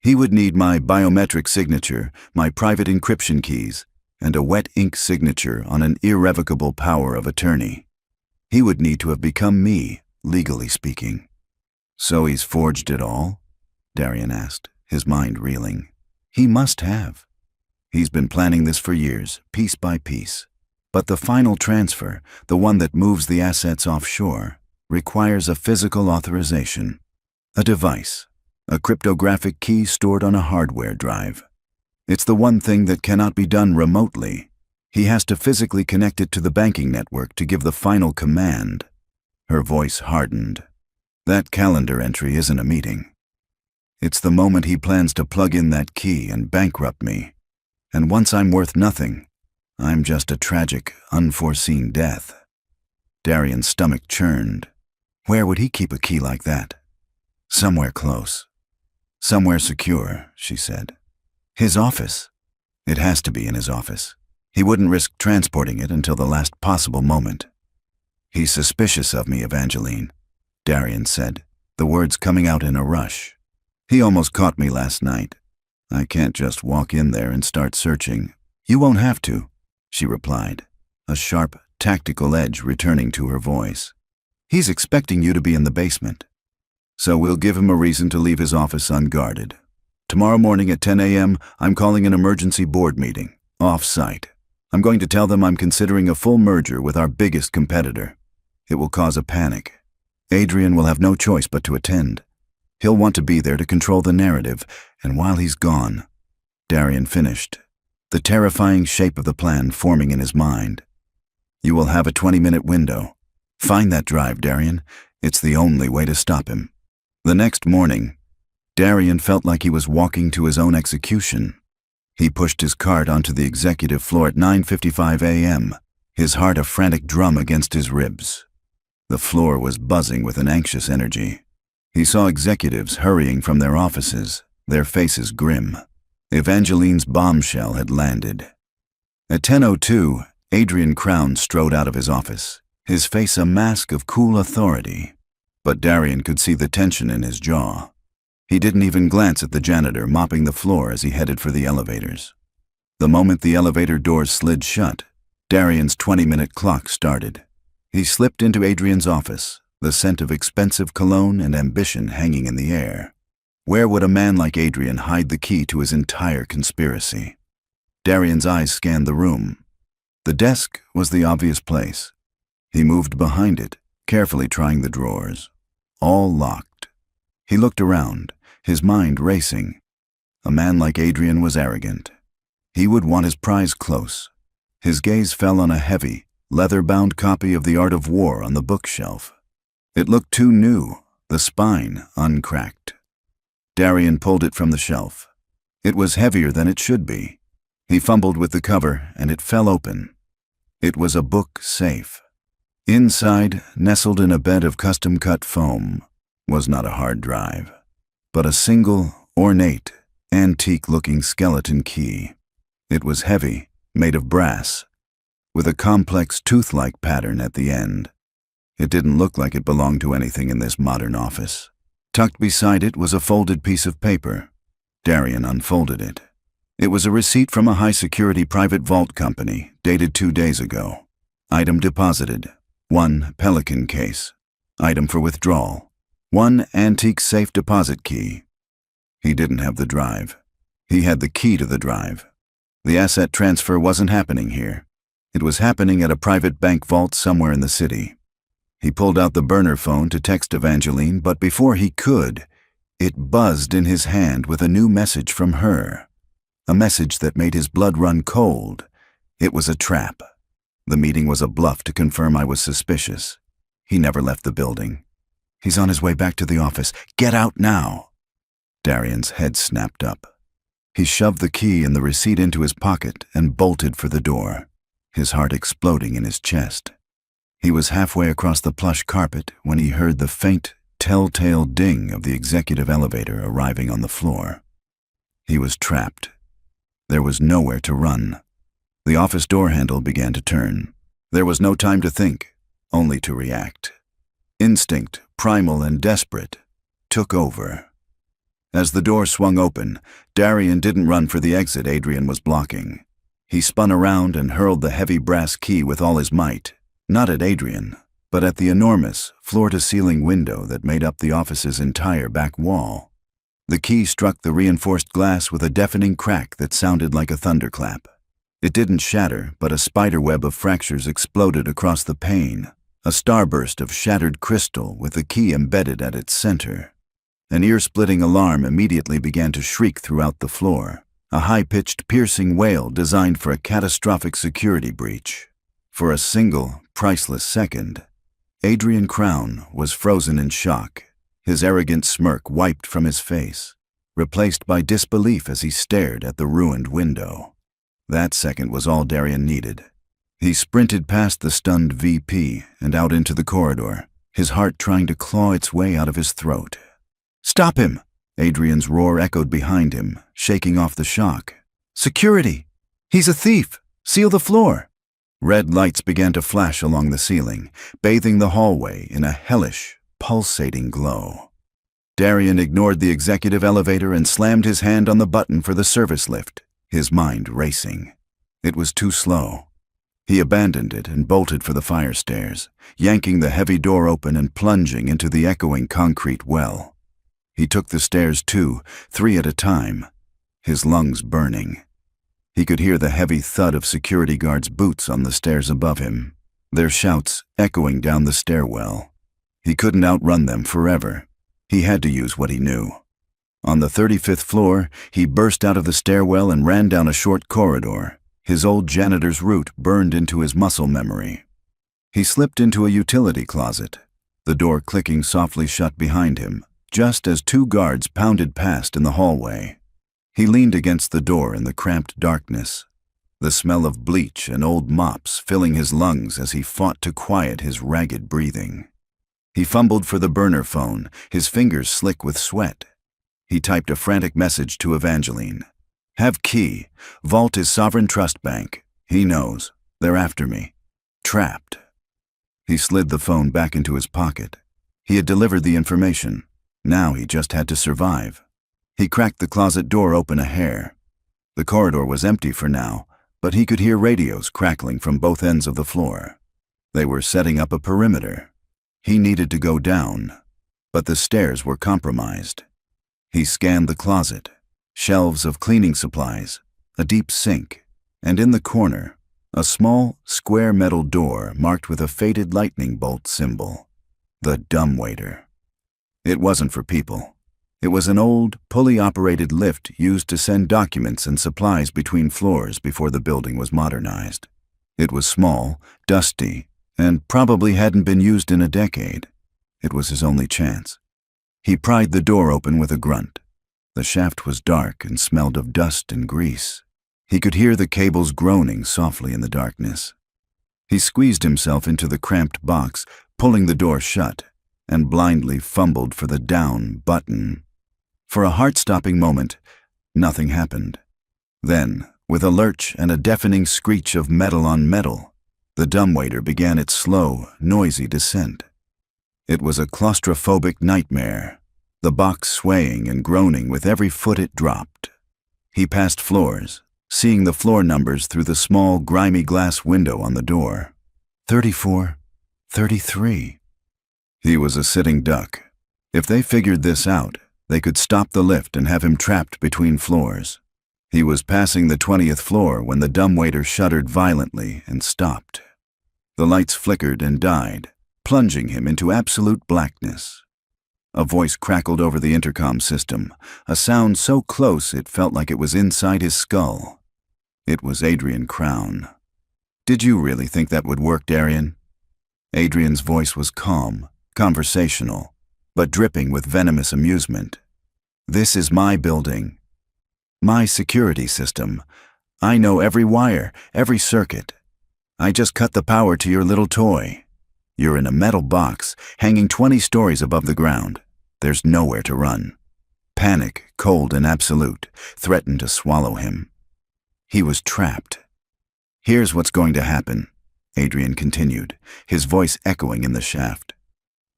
he would need my biometric signature, my private encryption keys, and a wet ink signature on an irrevocable power of attorney. He would need to have become me, legally speaking. So he's forged it all? Darian asked, his mind reeling. He must have. He's been planning this for years, piece by piece. But the final transfer, the one that moves the assets offshore, requires a physical authorization, a device, a cryptographic key stored on a hardware drive. It's the one thing that cannot be done remotely. He has to physically connect it to the banking network to give the final command. Her voice hardened. That calendar entry isn't a meeting. It's the moment he plans to plug in that key and bankrupt me. And once I'm worth nothing, I'm just a tragic, unforeseen death. Darian's stomach churned. Where would he keep a key like that? Somewhere close. Somewhere secure, she said. His office. It has to be in his office. He wouldn't risk transporting it until the last possible moment. He's suspicious of me, Evangeline, Darian said, the words coming out in a rush. He almost caught me last night. I can't just walk in there and start searching. You won't have to, she replied, a sharp, tactical edge returning to her voice. He's expecting you to be in the basement. So we'll give him a reason to leave his office unguarded. Tomorrow morning at 10 a.m., I'm calling an emergency board meeting, off-site. I'm going to tell them I'm considering a full merger with our biggest competitor. It will cause a panic. Adrian will have no choice but to attend. He'll want to be there to control the narrative, and while he's gone, Darian finished, the terrifying shape of the plan forming in his mind. You will have a 20-minute window. Find that drive, Darian. It's the only way to stop him. The next morning, Darian felt like he was walking to his own execution. He pushed his cart onto the executive floor at 9:55 a.m., his heart a frantic drum against his ribs. The floor was buzzing with an anxious energy. He saw executives hurrying from their offices, their faces grim. Evangeline's bombshell had landed. At 10:02, Adrian Crown strode out of his office, his face a mask of cool authority. But Darian could see the tension in his jaw. He didn't even glance at the janitor mopping the floor as he headed for the elevators. The moment the elevator doors slid shut, Darian's 20-minute clock started. He slipped into Adrian's office, the scent of expensive cologne and ambition hanging in the air. Where would a man like Adrian hide the key to his entire conspiracy? Darian's eyes scanned the room. The desk was the obvious place. He moved behind it, carefully trying the drawers. All locked. He looked around, his mind racing. A man like Adrian was arrogant. He would want his prize close. His gaze fell on a heavy, leather-bound copy of The Art of War on the bookshelf. It looked too new, the spine uncracked. Darian pulled it from the shelf. It was heavier than it should be. He fumbled with the cover, and it fell open. It was a book safe. Inside, nestled in a bed of custom-cut foam, was not a hard drive, but a single, ornate, antique-looking skeleton key. It was heavy, made of brass, with a complex tooth-like pattern at the end. It didn't look like it belonged to anything in this modern office. Tucked beside it was a folded piece of paper. Darian unfolded it. It was a receipt from a high-security private vault company, dated 2 days ago. Item deposited. 1 Pelican case. Item for withdrawal. 1 antique safe deposit key. He didn't have the drive. He had the key to the drive. The asset transfer wasn't happening here. It was happening at a private bank vault somewhere in the city. He pulled out the burner phone to text Evangeline, but before he could, it buzzed in his hand with a new message from her. A message that made his blood run cold. It was a trap. The meeting was a bluff to confirm I was suspicious. He never left the building. He's on his way back to the office. Get out now! Darian's head snapped up. He shoved the key and the receipt into his pocket and bolted for the door, his heart exploding in his chest. He was halfway across the plush carpet when he heard the faint, telltale ding of the executive elevator arriving on the floor. He was trapped. There was nowhere to run. The office door handle began to turn. There was no time to think, only to react. Instinct, primal and desperate, took over. As the door swung open, Darian didn't run for the exit Adrian was blocking. He spun around and hurled the heavy brass key with all his might, not at Adrian, but at the enormous, floor-to-ceiling window that made up the office's entire back wall. The key struck the reinforced glass with a deafening crack that sounded like a thunderclap. It didn't shatter, but a spiderweb of fractures exploded across the pane, a starburst of shattered crystal with the key embedded at its center. An ear-splitting alarm immediately began to shriek throughout the floor. a high-pitched, piercing wail designed for a catastrophic security breach. For a single, priceless second, Adrian Crown was frozen in shock, his arrogant smirk wiped from his face, replaced by disbelief as he stared at the ruined window. That second was all Darian needed. He sprinted past the stunned VP and out into the corridor, his heart trying to claw its way out of his throat. "Stop him!" Adrian's roar echoed behind him, shaking off the shock. "Security! He's a thief! Seal the floor!" Red lights began to flash along the ceiling, bathing the hallway in a hellish, pulsating glow. Darian ignored the executive elevator and slammed his hand on the button for the service lift, his mind racing. It was too slow. He abandoned it and bolted for the fire stairs, yanking the heavy door open and plunging into the echoing concrete well. He took the stairs 2, 3 at a time, his lungs burning. He could hear the heavy thud of security guards' boots on the stairs above him, their shouts echoing down the stairwell. He couldn't outrun them forever. He had to use what he knew. On the 35th floor, he burst out of the stairwell and ran down a short corridor, his old janitor's route burned into his muscle memory. He slipped into a utility closet, the door clicking softly shut behind him, just as 2 guards pounded past in the hallway. He leaned against the door in the cramped darkness, the smell of bleach and old mops filling his lungs as he fought to quiet his ragged breathing. He fumbled for the burner phone, his fingers slick with sweat. He typed a frantic message to Evangeline. "Have key. Vault is Sovereign Trust Bank. He knows. They're after me. Trapped." He slid the phone back into his pocket. He had delivered the information. Now he just had to survive. He cracked the closet door open a hair. The corridor was empty for now, but he could hear radios crackling from both ends of the floor. They were setting up a perimeter. He needed to go down, but the stairs were compromised. He scanned the closet, shelves of cleaning supplies, a deep sink, and in the corner, a small, square metal door marked with a faded lightning bolt symbol. The dumbwaiter. It wasn't for people. It was an old, pulley-operated lift used to send documents and supplies between floors before the building was modernized. It was small, dusty, and probably hadn't been used in a decade. It was his only chance. He pried the door open with a grunt. The shaft was dark and smelled of dust and grease. He could hear the cables groaning softly in the darkness. He squeezed himself into the cramped box, pulling the door shut, and blindly fumbled for the down button. For a heart-stopping moment, nothing happened. Then, with a lurch and a deafening screech of metal on metal, the dumbwaiter began its slow, noisy descent. It was a claustrophobic nightmare, the box swaying and groaning with every foot it dropped. He passed floors, seeing the floor numbers through the small, grimy glass window on the door. 34, 33. He was a sitting duck. If they figured this out, they could stop the lift and have him trapped between floors. He was passing the 20th floor when the dumbwaiter shuddered violently and stopped. The lights flickered and died, plunging him into absolute blackness. A voice crackled over the intercom system, a sound so close it felt like it was inside his skull. It was Adrian Crown. "Did you really think that would work, Darian?" Adrian's voice was calm, conversational, but dripping with venomous amusement. "This is my building. My security system. I know every wire, every circuit. I just cut the power to your little toy. You're in a metal box, hanging 20 stories above the ground. There's nowhere to run." Panic, cold and absolute, threatened to swallow him. He was trapped. "Here's what's going to happen," Adrian continued, his voice echoing in the shaft.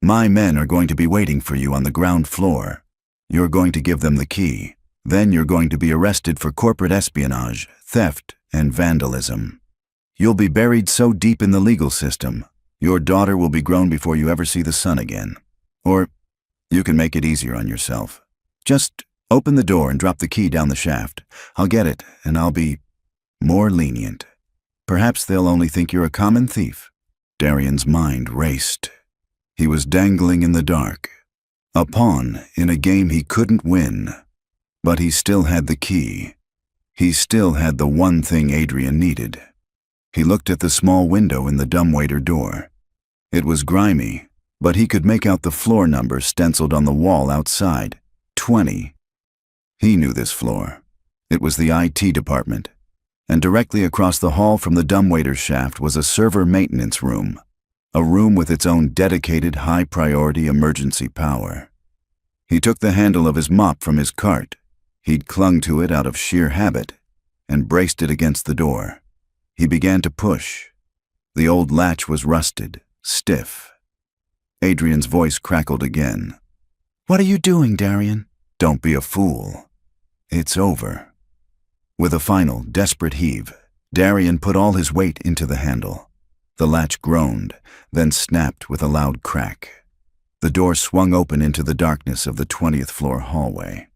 "My men are going to be waiting for you on the ground floor. You're going to give them the key. Then you're going to be arrested for corporate espionage, theft, and vandalism. You'll be buried so deep in the legal system, your daughter will be grown before you ever see the sun again. Or you can make it easier on yourself. Just open the door and drop the key down the shaft. I'll get it, and I'll be more lenient. Perhaps they'll only think you're a common thief." Darian's mind raced. He was dangling in the dark, a pawn in a game he couldn't win, but he still had the key. He still had the one thing Adrian needed. He looked at the small window in the dumbwaiter door. It was grimy, but he could make out the floor number stenciled on the wall outside, 20. He knew this floor. It was the IT department, and directly across the hall from the dumbwaiter shaft was a server maintenance room, a room with its own dedicated high-priority emergency power. He took the handle of his mop from his cart. He'd clung to it out of sheer habit, and braced it against the door. He began to push. The old latch was rusted, stiff. Adrian's voice crackled again. "What are you doing, Darian?" "Don't be a fool. It's over." With a final, desperate heave, Darian put all his weight into the handle. The latch groaned, then snapped with a loud crack. The door swung open into the darkness of the 20th floor hallway.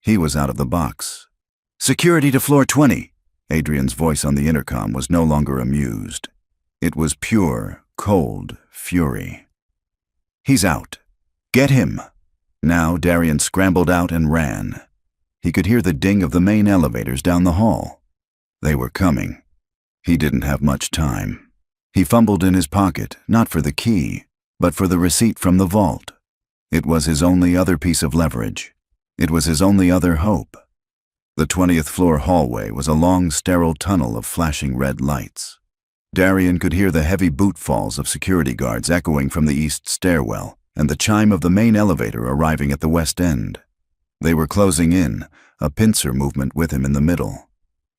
He was out of the box. "Security to floor 20. Adrian's voice on the intercom was no longer amused. It was pure, cold fury. "He's out. Get him." Now Darian scrambled out and ran. He could hear the ding of the main elevators down the hall. They were coming. He didn't have much time. He fumbled in his pocket, not for the key, but for the receipt from the vault. It was his only other piece of leverage. It was his only other hope. The 20th floor hallway was a long, sterile tunnel of flashing red lights. Darian could hear the heavy boot falls of security guards echoing from the east stairwell, and the chime of the main elevator arriving at the west end. They were closing in, a pincer movement with him in the middle.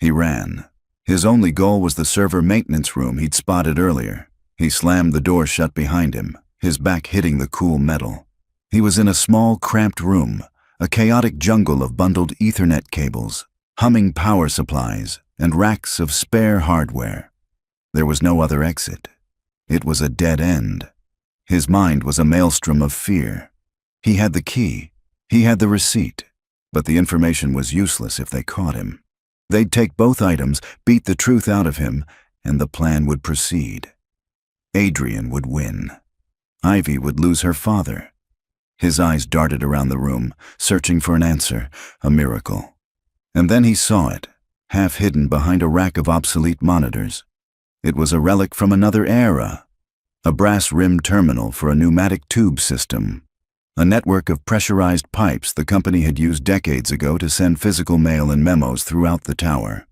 He ran. His only goal was the server maintenance room he'd spotted earlier. He slammed the door shut behind him, his back hitting the cool metal. He was in a small, cramped room, a chaotic jungle of bundled Ethernet cables, humming power supplies, and racks of spare hardware. There was no other exit. It was a dead end. His mind was a maelstrom of fear. He had the key. He had the receipt. But the information was useless if they caught him. They'd take both items, beat the truth out of him, and the plan would proceed. Adrian would win. Ivy would lose her father. His eyes darted around the room, searching for an answer, a miracle. And then he saw it, half hidden behind a rack of obsolete monitors. It was a relic from another era, a brass-rimmed terminal for a pneumatic tube system, a network of pressurized pipes the company had used decades ago to send physical mail and memos throughout the tower.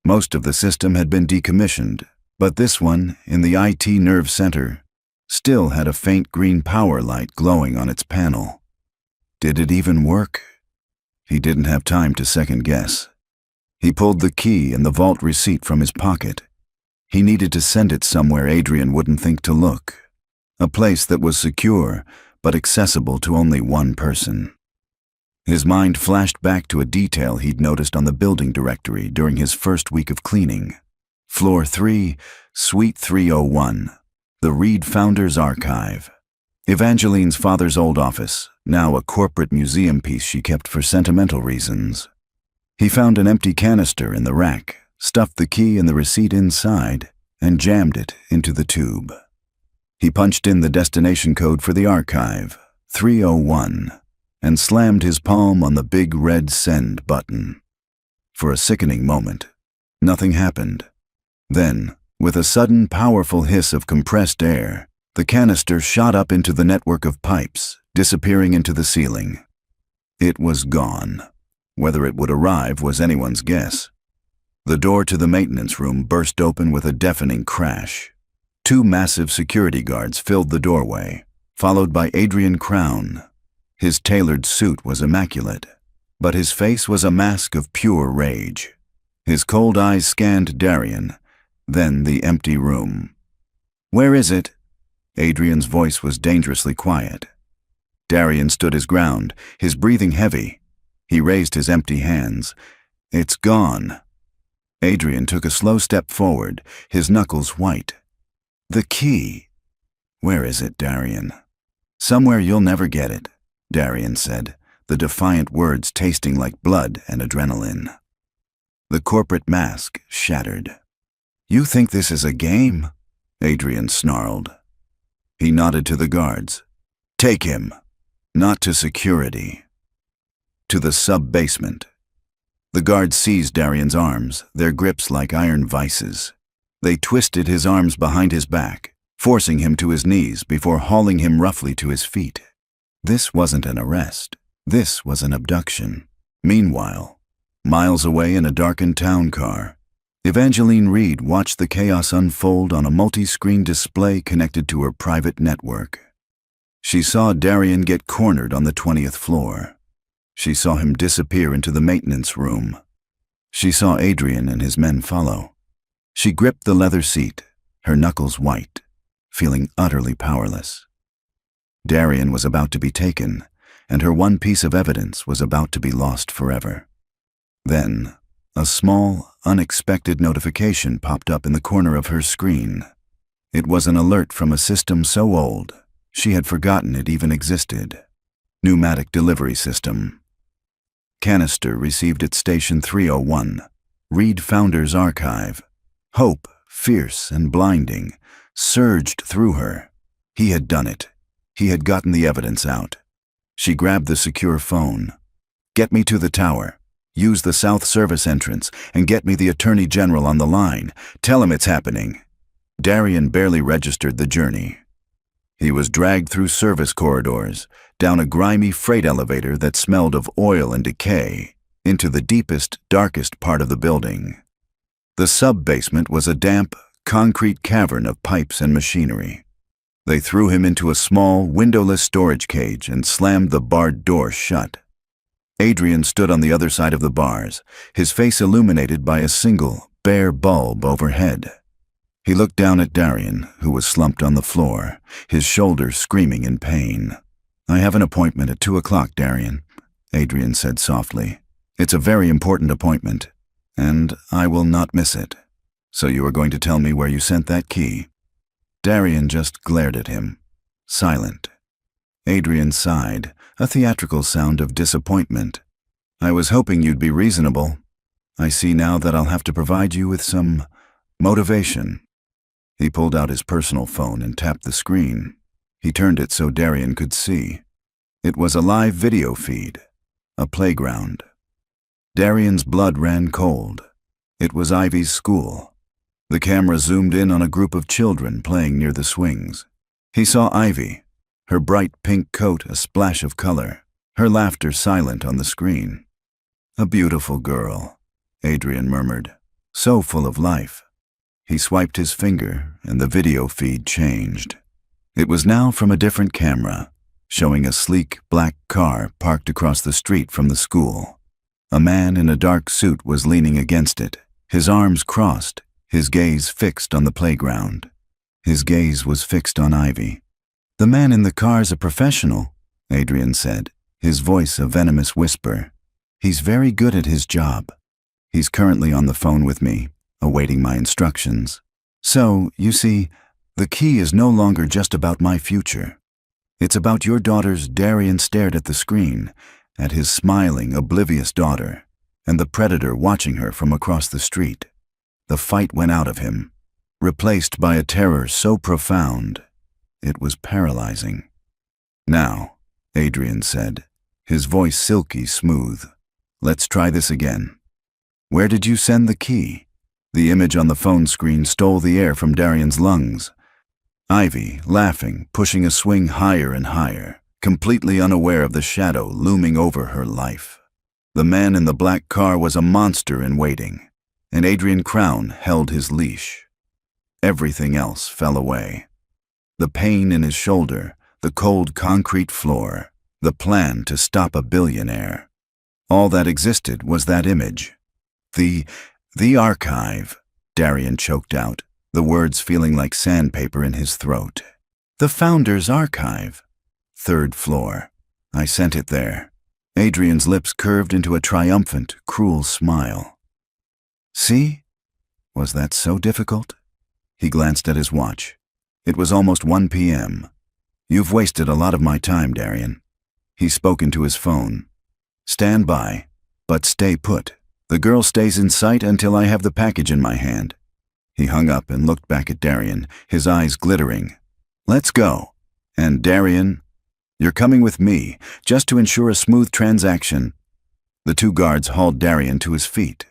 Most of the system had been decommissioned, but this one, in the IT nerve center, still had a faint green power light glowing on its panel. Did it even work? He didn't have time to second guess. He pulled the key and the vault receipt from his pocket. He needed to send it somewhere Adrian wouldn't think to look. A place that was secure, but accessible to only one person. His mind flashed back to a detail he'd noticed on the building directory during his first week of cleaning. Floor 3, Suite 301, the Reed Founders Archive. Evangeline's father's old office, now a corporate museum piece she kept for sentimental reasons. He found an empty canister in the rack, stuffed the key and the receipt inside, and jammed it into the tube. He punched in the destination code for the archive, 301, and slammed his palm on the big red send button. For a sickening moment, nothing happened. Then, with a sudden powerful hiss of compressed air, the canister shot up into the network of pipes, disappearing into the ceiling. It was gone. Whether it would arrive was anyone's guess. The door to the maintenance room burst open with a deafening crash. 2 massive security guards filled the doorway, followed by Adrian Crown. His tailored suit was immaculate, but his face was a mask of pure rage. His cold eyes scanned Darian, then the empty room. "Where is it?" Adrian's voice was dangerously quiet. Darian stood his ground, his breathing heavy. He raised his empty hands. "It's gone." Adrian took a slow step forward, his knuckles white. "The key." "Where is it, Darian?" "Somewhere you'll never get it," Darian said, the defiant words tasting like blood and adrenaline. The corporate mask shattered. "You think this is a game?" Adrian snarled. He nodded to the guards. "Take him." "Not to security." "To the sub-basement." The guards seized Darian's arms, their grips like iron vices. They twisted his arms behind his back, forcing him to his knees before hauling him roughly to his feet. This wasn't an arrest. This was an abduction. Meanwhile, miles away in a darkened town car, Evangeline Reed watched the chaos unfold on a multi-screen display connected to her private network. She saw Darian get cornered on the 20th floor. She saw him disappear into the maintenance room. She saw Adrian and his men follow. She gripped the leather seat, her knuckles white, feeling utterly powerless. Darian was about to be taken, and her one piece of evidence was about to be lost forever. Then, a small, unexpected notification popped up in the corner of her screen. It was an alert from a system so old, she had forgotten it even existed. Pneumatic delivery system. Canister received at Station 301. Reed Founder's archive. Hope, fierce and blinding, surged through her. He had done it. He had gotten the evidence out. She grabbed the secure phone. "Get me to the tower. Use the South Service entrance and get me the Attorney General on the line. Tell him it's happening." Darian barely registered the journey. He was dragged through service corridors, down a grimy freight elevator that smelled of oil and decay, into the deepest, darkest part of the building. The sub-basement was a damp, concrete cavern of pipes and machinery. They threw him into a small, windowless storage cage and slammed the barred door shut. Adrian stood on the other side of the bars, his face illuminated by a single, bare bulb overhead. He looked down at Darian, who was slumped on the floor, his shoulders screaming in pain. "I have an appointment at 2 o'clock, Darian," Adrian said softly. "It's a very important appointment, and I will not miss it. So you are going to tell me where you sent that key?" Darian just glared at him, silent. Adrian sighed, a theatrical sound of disappointment. "I was hoping you'd be reasonable. I see now that I'll have to provide you with some motivation." He pulled out his personal phone and tapped the screen. He turned it so Darian could see. It was a live video feed, a playground. Darian's blood ran cold. It was Ivy's school. The camera zoomed in on a group of children playing near the swings. He saw Ivy, her bright pink coat a splash of color, her laughter silent on the screen. "A beautiful girl," Adrian murmured, "so full of life." He swiped his finger, and the video feed changed. It was now from a different camera, showing a sleek black car parked across the street from the school. A man in a dark suit was leaning against it, his arms crossed, his gaze fixed on the playground. His gaze was fixed on Ivy. "The man in the car's a professional," Adrian said, his voice a venomous whisper. "He's very good at his job. He's currently on the phone with me, awaiting my instructions. So, you see, the key is no longer just about my future. It's about your daughter's." Darian stared at the screen, at his smiling, oblivious daughter, and the predator watching her from across the street. The fight went out of him, replaced by a terror so profound, it was paralyzing. "Now," Adrian said, his voice silky smooth, "let's try this again. Where did you send the key?" The image on the phone screen stole the air from Darian's lungs. Ivy, laughing, pushing a swing higher and higher, completely unaware of the shadow looming over her life. The man in the black car was a monster in waiting, and Adrian Crown held his leash. Everything else fell away. The pain in his shoulder, the cold concrete floor, the plan to stop a billionaire. All that existed was that image. The archive," Darian choked out, the words feeling like sandpaper in his throat. "The Founder's archive. 3rd floor. I sent it there." Adrian's lips curved into a triumphant, cruel smile. "See? Was that so difficult?" He glanced at his watch. It was almost 1 p.m. "You've wasted a lot of my time, Darian." He spoke into his phone. "Stand by, but stay put. The girl stays in sight until I have the package in my hand." He hung up and looked back at Darian, his eyes glittering. "Let's go. And Darian, you're coming with me, just to ensure a smooth transaction." The two guards hauled Darian to his feet.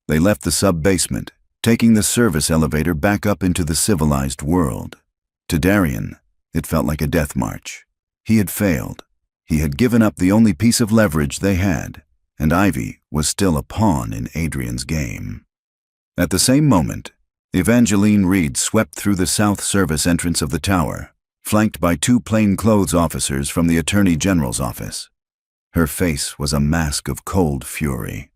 They left the sub-basement, taking the service elevator back up into the civilized world. To Darian, it felt like a death march. He had failed. He had given up the only piece of leverage they had, and Ivy was still a pawn in Adrian's game. At the same moment, Evangeline Reed swept through the south service entrance of the tower, flanked by two plainclothes officers from the Attorney General's office. Her face was a mask of cold fury.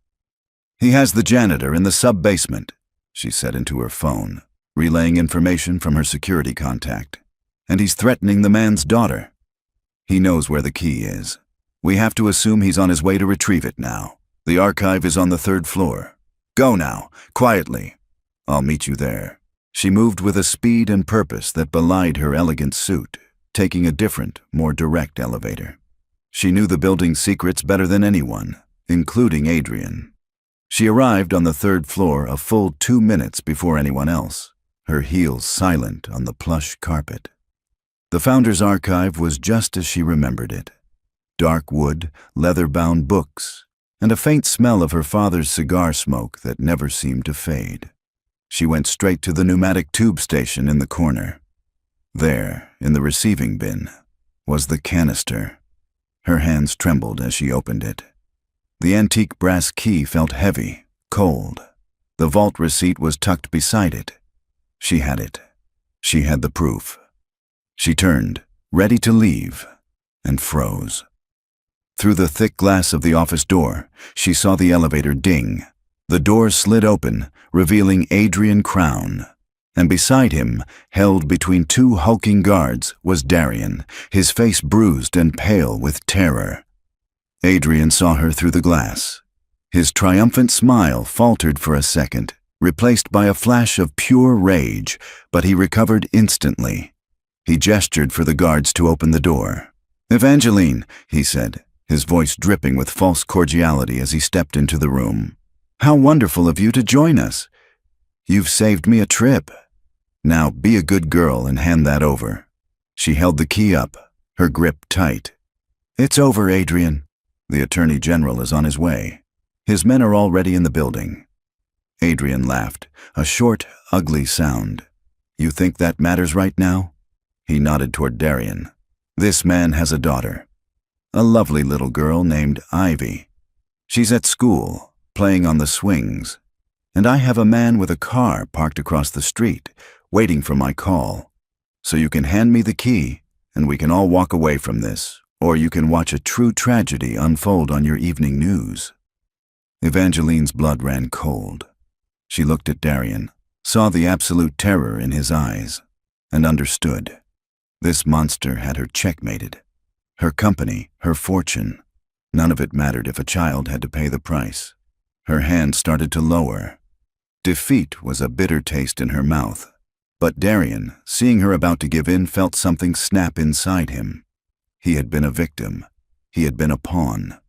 "He has the janitor in the sub-basement," she said into her phone, relaying information from her security contact. "And he's threatening the man's daughter. He knows where the key is. We have to assume he's on his way to retrieve it now. The archive is on the 3rd floor. Go now, quietly. I'll meet you there." She moved with a speed and purpose that belied her elegant suit, taking a different, more direct elevator. She knew the building's secrets better than anyone, including Adrian. She arrived on the 3rd floor a full 2 minutes before anyone else, her heels silent on the plush carpet. The Founder's Archive was just as she remembered it. Dark wood, leather-bound books, and a faint smell of her father's cigar smoke that never seemed to fade. She went straight to the pneumatic tube station in the corner. There, in the receiving bin, was the canister. Her hands trembled as she opened it. The antique brass key felt heavy, cold. The vault receipt was tucked beside it. She had it. She had the proof. She turned, ready to leave, and froze. Through the thick glass of the office door, she saw the elevator ding. The door slid open, revealing Adrian Crown. And beside him, held between two hulking guards, was Darian, his face bruised and pale with terror. Adrian saw her through the glass. His triumphant smile faltered for a second, replaced by a flash of pure rage, but he recovered instantly. He gestured for the guards to open the door. "Evangeline," he said, his voice dripping with false cordiality as he stepped into the room. "How wonderful of you to join us. You've saved me a trip. Now be a good girl and hand that over." She held the key up, her grip tight. "It's over, Adrian. The Attorney General is on his way. His men are already in the building." Adrian laughed, a short, ugly sound. "You think that matters right now?" He nodded toward Darian. "This man has a daughter. A lovely little girl named Ivy. She's at school, playing on the swings. And I have a man with a car parked across the street, waiting for my call. So you can hand me the key, and we can all walk away from this, or you can watch a true tragedy unfold on your evening news." Evangeline's blood ran cold. She looked at Darian, saw the absolute terror in his eyes, and understood. This monster had her checkmated. Her company, her fortune. None of it mattered if a child had to pay the price. Her hand started to lower. Defeat was a bitter taste in her mouth. But Darian, seeing her about to give in, felt something snap inside him. He had been a victim. He had been a pawn.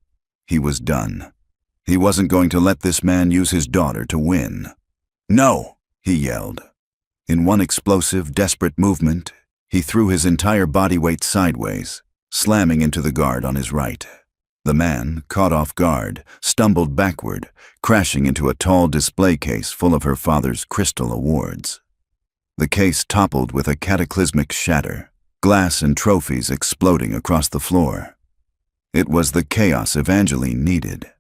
He was done. He wasn't going to let this man use his daughter to win. "No!" he yelled. In one explosive, desperate movement, he threw his entire body weight sideways, slamming into the guard on his right. The man, caught off guard, stumbled backward, crashing into a tall display case full of her father's crystal awards. The case toppled with a cataclysmic shatter, glass and trophies exploding across the floor. It was the chaos Evangeline needed.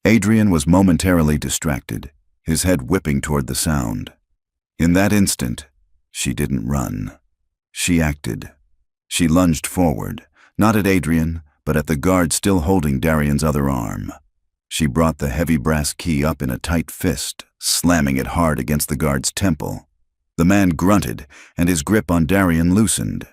Adrian was momentarily distracted, his head whipping toward the sound. In that instant, she didn't run. She acted. She lunged forward, not at Adrian, but at the guard still holding Darian's other arm. She brought the heavy brass key up in a tight fist, slamming it hard against the guard's temple. The man grunted, and his grip on Darian loosened.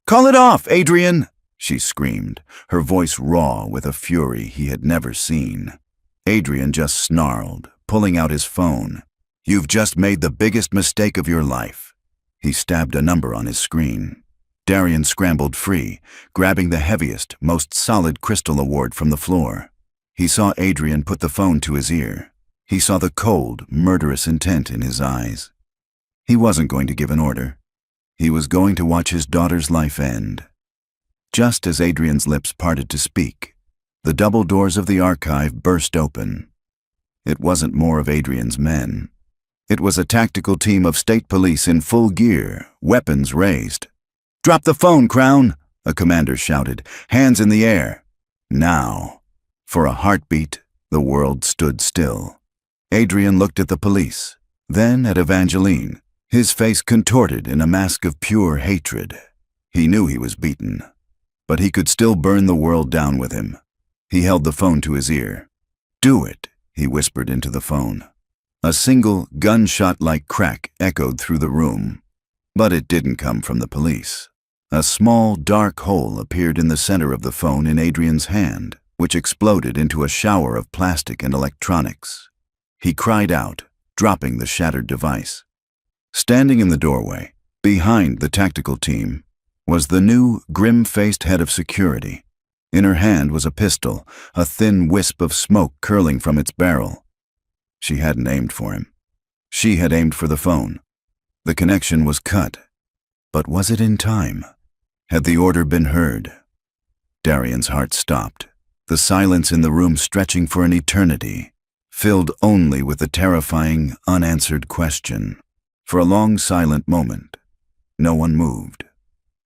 "Call it off, Adrian!" she screamed, her voice raw with a fury he had never seen. Adrian just snarled, pulling out his phone. "You've just made the biggest mistake of your life." He stabbed a number on his screen. Darian scrambled free, grabbing the heaviest, most solid crystal award from the floor. He saw Adrian put the phone to his ear. He saw the cold, murderous intent in his eyes. He wasn't going to give an order. He was going to watch his daughter's life end. Just as Adrian's lips parted to speak, The double doors of the archive burst open. It wasn't more of Adrian's men. It was a tactical team of state police in full gear, weapons raised. "Drop the phone, Crown!" a commander shouted, hands in the air. Now, for a heartbeat, the world stood still. Adrian looked at the police, then at Evangeline, his face contorted in a mask of pure hatred. He knew he was beaten, but he could still burn the world down with him. He held the phone to his ear. "Do it," he whispered into the phone. A single gunshot-like crack echoed through the room, but it didn't come from the police. A small, dark hole appeared in the center of the phone in Adrian's hand, which exploded into a shower of plastic and electronics. He cried out, dropping the shattered device. Standing in the doorway, behind the tactical team, was the new, grim-faced head of security. In her hand was a pistol, a thin wisp of smoke curling from its barrel. She hadn't aimed for him. She had aimed for the phone. The connection was cut. But was it in time? Had the order been heard? Darian's heart stopped, the silence in the room stretching for an eternity, filled only with the terrifying, unanswered question. For a long, silent moment, no one moved.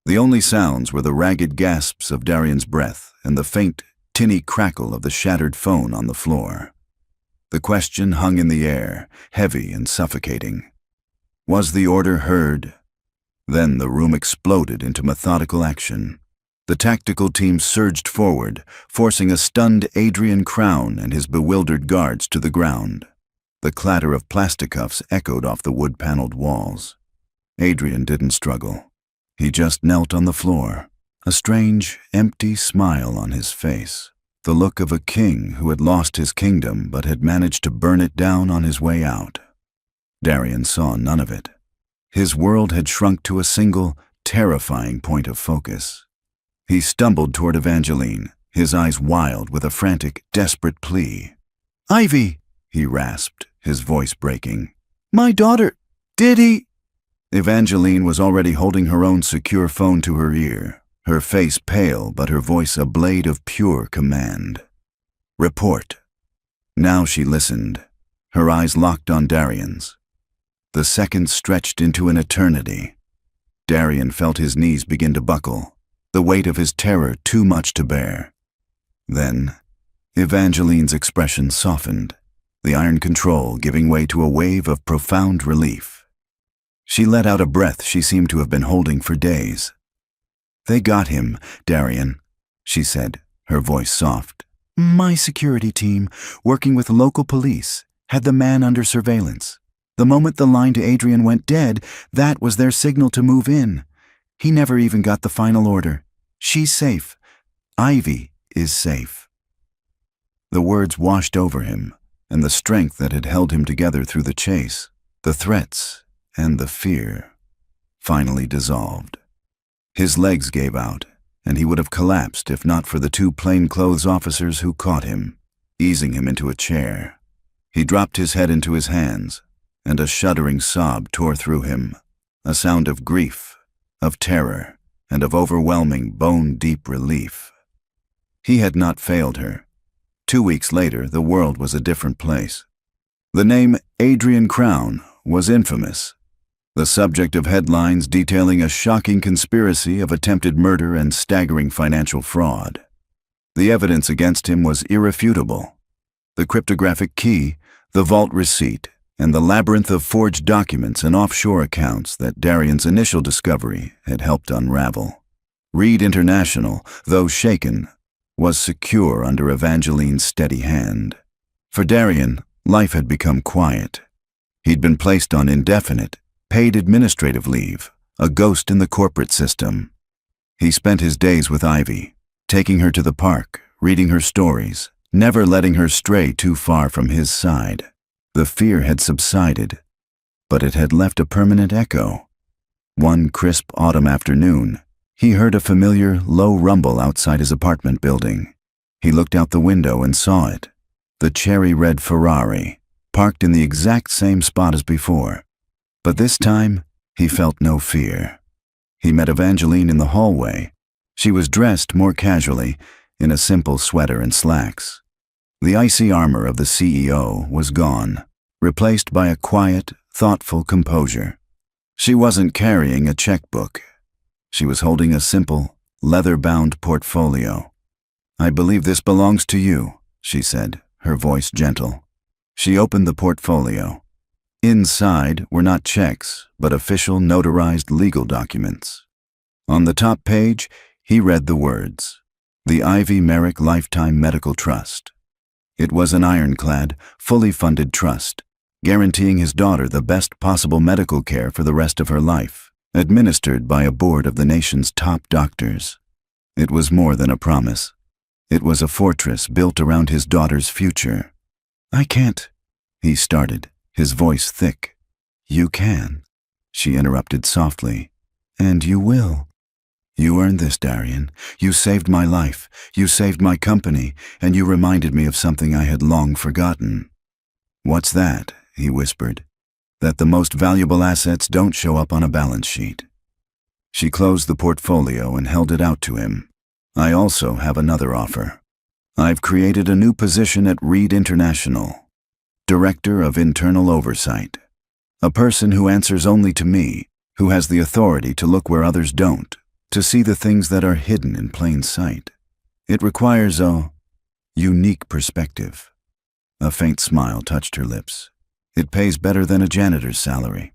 The only sounds were the ragged gasps of Darian's breath and the faint, tinny crackle of the shattered phone on the floor. The question hung in the air, heavy and suffocating. Was the order heard? Then the room exploded into methodical action. The tactical team surged forward, forcing a stunned Adrian Crown and his bewildered guards to the ground. The clatter of plasticuffs echoed off the wood-paneled walls. Adrian didn't struggle. He just knelt on the floor, a strange, empty smile on his face. The look of a king who had lost his kingdom but had managed to burn it down on his way out. Darian saw none of it. His world had shrunk to a single, terrifying point of focus. He stumbled toward Evangeline, his eyes wild with a frantic, desperate plea. "Ivy!" he rasped, his voice breaking. "My daughter! Did he?" Evangeline was already holding her own secure phone to her ear, her face pale but her voice a blade of pure command. "Report." Now she listened, her eyes locked on Darian's. The seconds stretched into an eternity. Darian felt his knees begin to buckle, the weight of his terror too much to bear. Then, Evangeline's expression softened, the iron control giving way to a wave of profound relief. She let out a breath she seemed to have been holding for days. "They got him, Darian," she said, her voice soft. "My security team, working with local police, had the man under surveillance. The moment the line to Adrian went dead, that was their signal to move in. He never even got the final order. She's safe. Ivy is safe." The words washed over him, and the strength that had held him together through the chase, the threats, and the fear, finally dissolved. His legs gave out, and he would have collapsed if not for the two plainclothes officers who caught him, easing him into a chair. He dropped his head into his hands, and a shuddering sob tore through him, a sound of grief, of terror, and of overwhelming, bone-deep relief. He had not failed her. 2 weeks later, the world was a different place. The name Adrian Crown was infamous, the subject of headlines detailing a shocking conspiracy of attempted murder and staggering financial fraud. The evidence against him was irrefutable. The cryptographic key, the vault receipt, and the labyrinth of forged documents and offshore accounts that Darian's initial discovery had helped unravel. Reed International, though shaken, was secure under Evangeline's steady hand. For Darian, life had become quiet. He'd been placed on indefinite, paid administrative leave, a ghost in the corporate system. He spent his days with Ivy, taking her to the park, reading her stories, never letting her stray too far from his side. The fear had subsided, but it had left a permanent echo. One crisp autumn afternoon, he heard a familiar, low rumble outside his apartment building. He looked out the window and saw it, the cherry-red Ferrari, parked in the exact same spot as before. But this time, he felt no fear. He met Evangeline in the hallway. She was dressed more casually, in a simple sweater and slacks. The icy armor of the CEO was gone, replaced by a quiet, thoughtful composure. She wasn't carrying a checkbook. She was holding a simple, leather-bound portfolio. "I believe this belongs to you," she said, her voice gentle. She opened the portfolio. Inside were not checks, but official notarized legal documents. On the top page, he read the words, "The Ivy Merrick Lifetime Medical Trust." It was an ironclad, fully funded trust, guaranteeing his daughter the best possible medical care for the rest of her life, administered by a board of the nation's top doctors. It was more than a promise. It was a fortress built around his daughter's future. "I can't," he started, his voice thick. "You can," she interrupted softly. "And you will. You earned this, Darian. You saved my life, you saved my company, and you reminded me of something I had long forgotten." "What's that?" he whispered. "That the most valuable assets don't show up on a balance sheet." She closed the portfolio and held it out to him. "I also have another offer. I've created a new position at Reed International, Director of Internal Oversight. A person who answers only to me, who has the authority to look where others don't, to see the things that are hidden in plain sight. It requires a unique perspective." A faint smile touched her lips. "It pays better than a janitor's salary."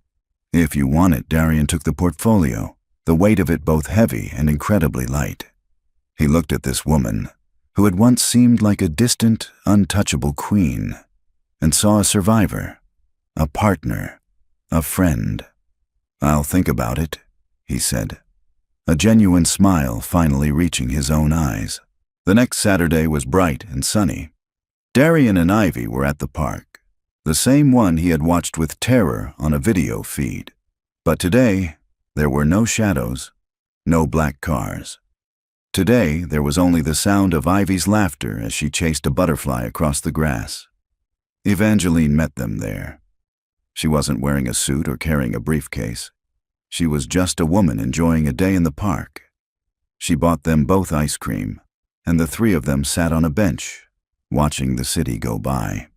"If you want it," Darian took the portfolio, the weight of it both heavy and incredibly light. He looked at this woman, who had once seemed like a distant, untouchable queen, and saw a survivor, a partner, a friend. "I'll think about it," he said, a genuine smile finally reaching his own eyes. The next Saturday was bright and sunny. Darian and Ivy were at the park, the same one he had watched with terror on a video feed. But today, there were no shadows, no black cars. Today, there was only the sound of Ivy's laughter as she chased a butterfly across the grass. Evangeline met them there. She wasn't wearing a suit or carrying a briefcase. She was just a woman enjoying a day in the park. She bought them both ice cream, and the three of them sat on a bench, watching the city go by.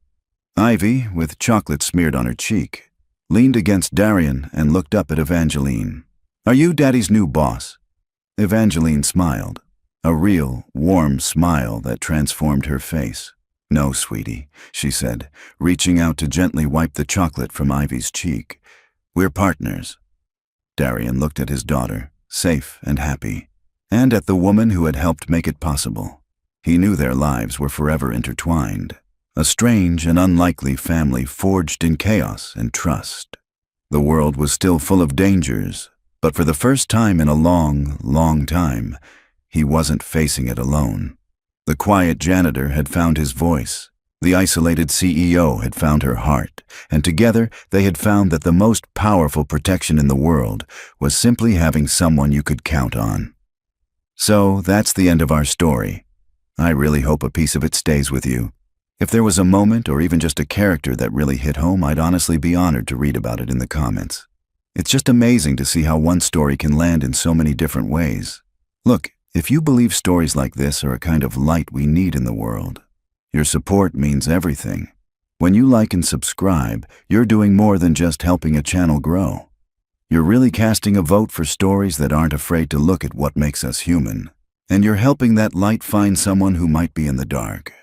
Ivy, with chocolate smeared on her cheek, leaned against Darian and looked up at Evangeline. "Are you Daddy's new boss?" Evangeline smiled, a real, warm smile that transformed her face. "No, sweetie," she said, reaching out to gently wipe the chocolate from Ivy's cheek. "We're partners." Darian looked at his daughter, safe and happy, and at the woman who had helped make it possible. He knew their lives were forever intertwined, a strange and unlikely family forged in chaos and trust. The world was still full of dangers, but for the first time in a long, long time, he wasn't facing it alone. The quiet janitor had found his voice. The isolated CEO had found her heart, and together they had found that the most powerful protection in the world was simply having someone you could count on. So that's the end of our story. I really hope a piece of it stays with you. If there was a moment or even just a character that really hit home, I'd honestly be honored to read about it in the comments. It's just amazing to see how one story can land in so many different ways. Look, if you believe stories like this are a kind of light we need in the world, your support means everything. When you like and subscribe, you're doing more than just helping a channel grow. You're really casting a vote for stories that aren't afraid to look at what makes us human. And you're helping that light find someone who might be in the dark.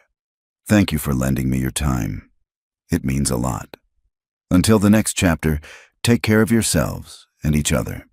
Thank you for lending me your time. It means a lot. Until the next chapter, take care of yourselves and each other.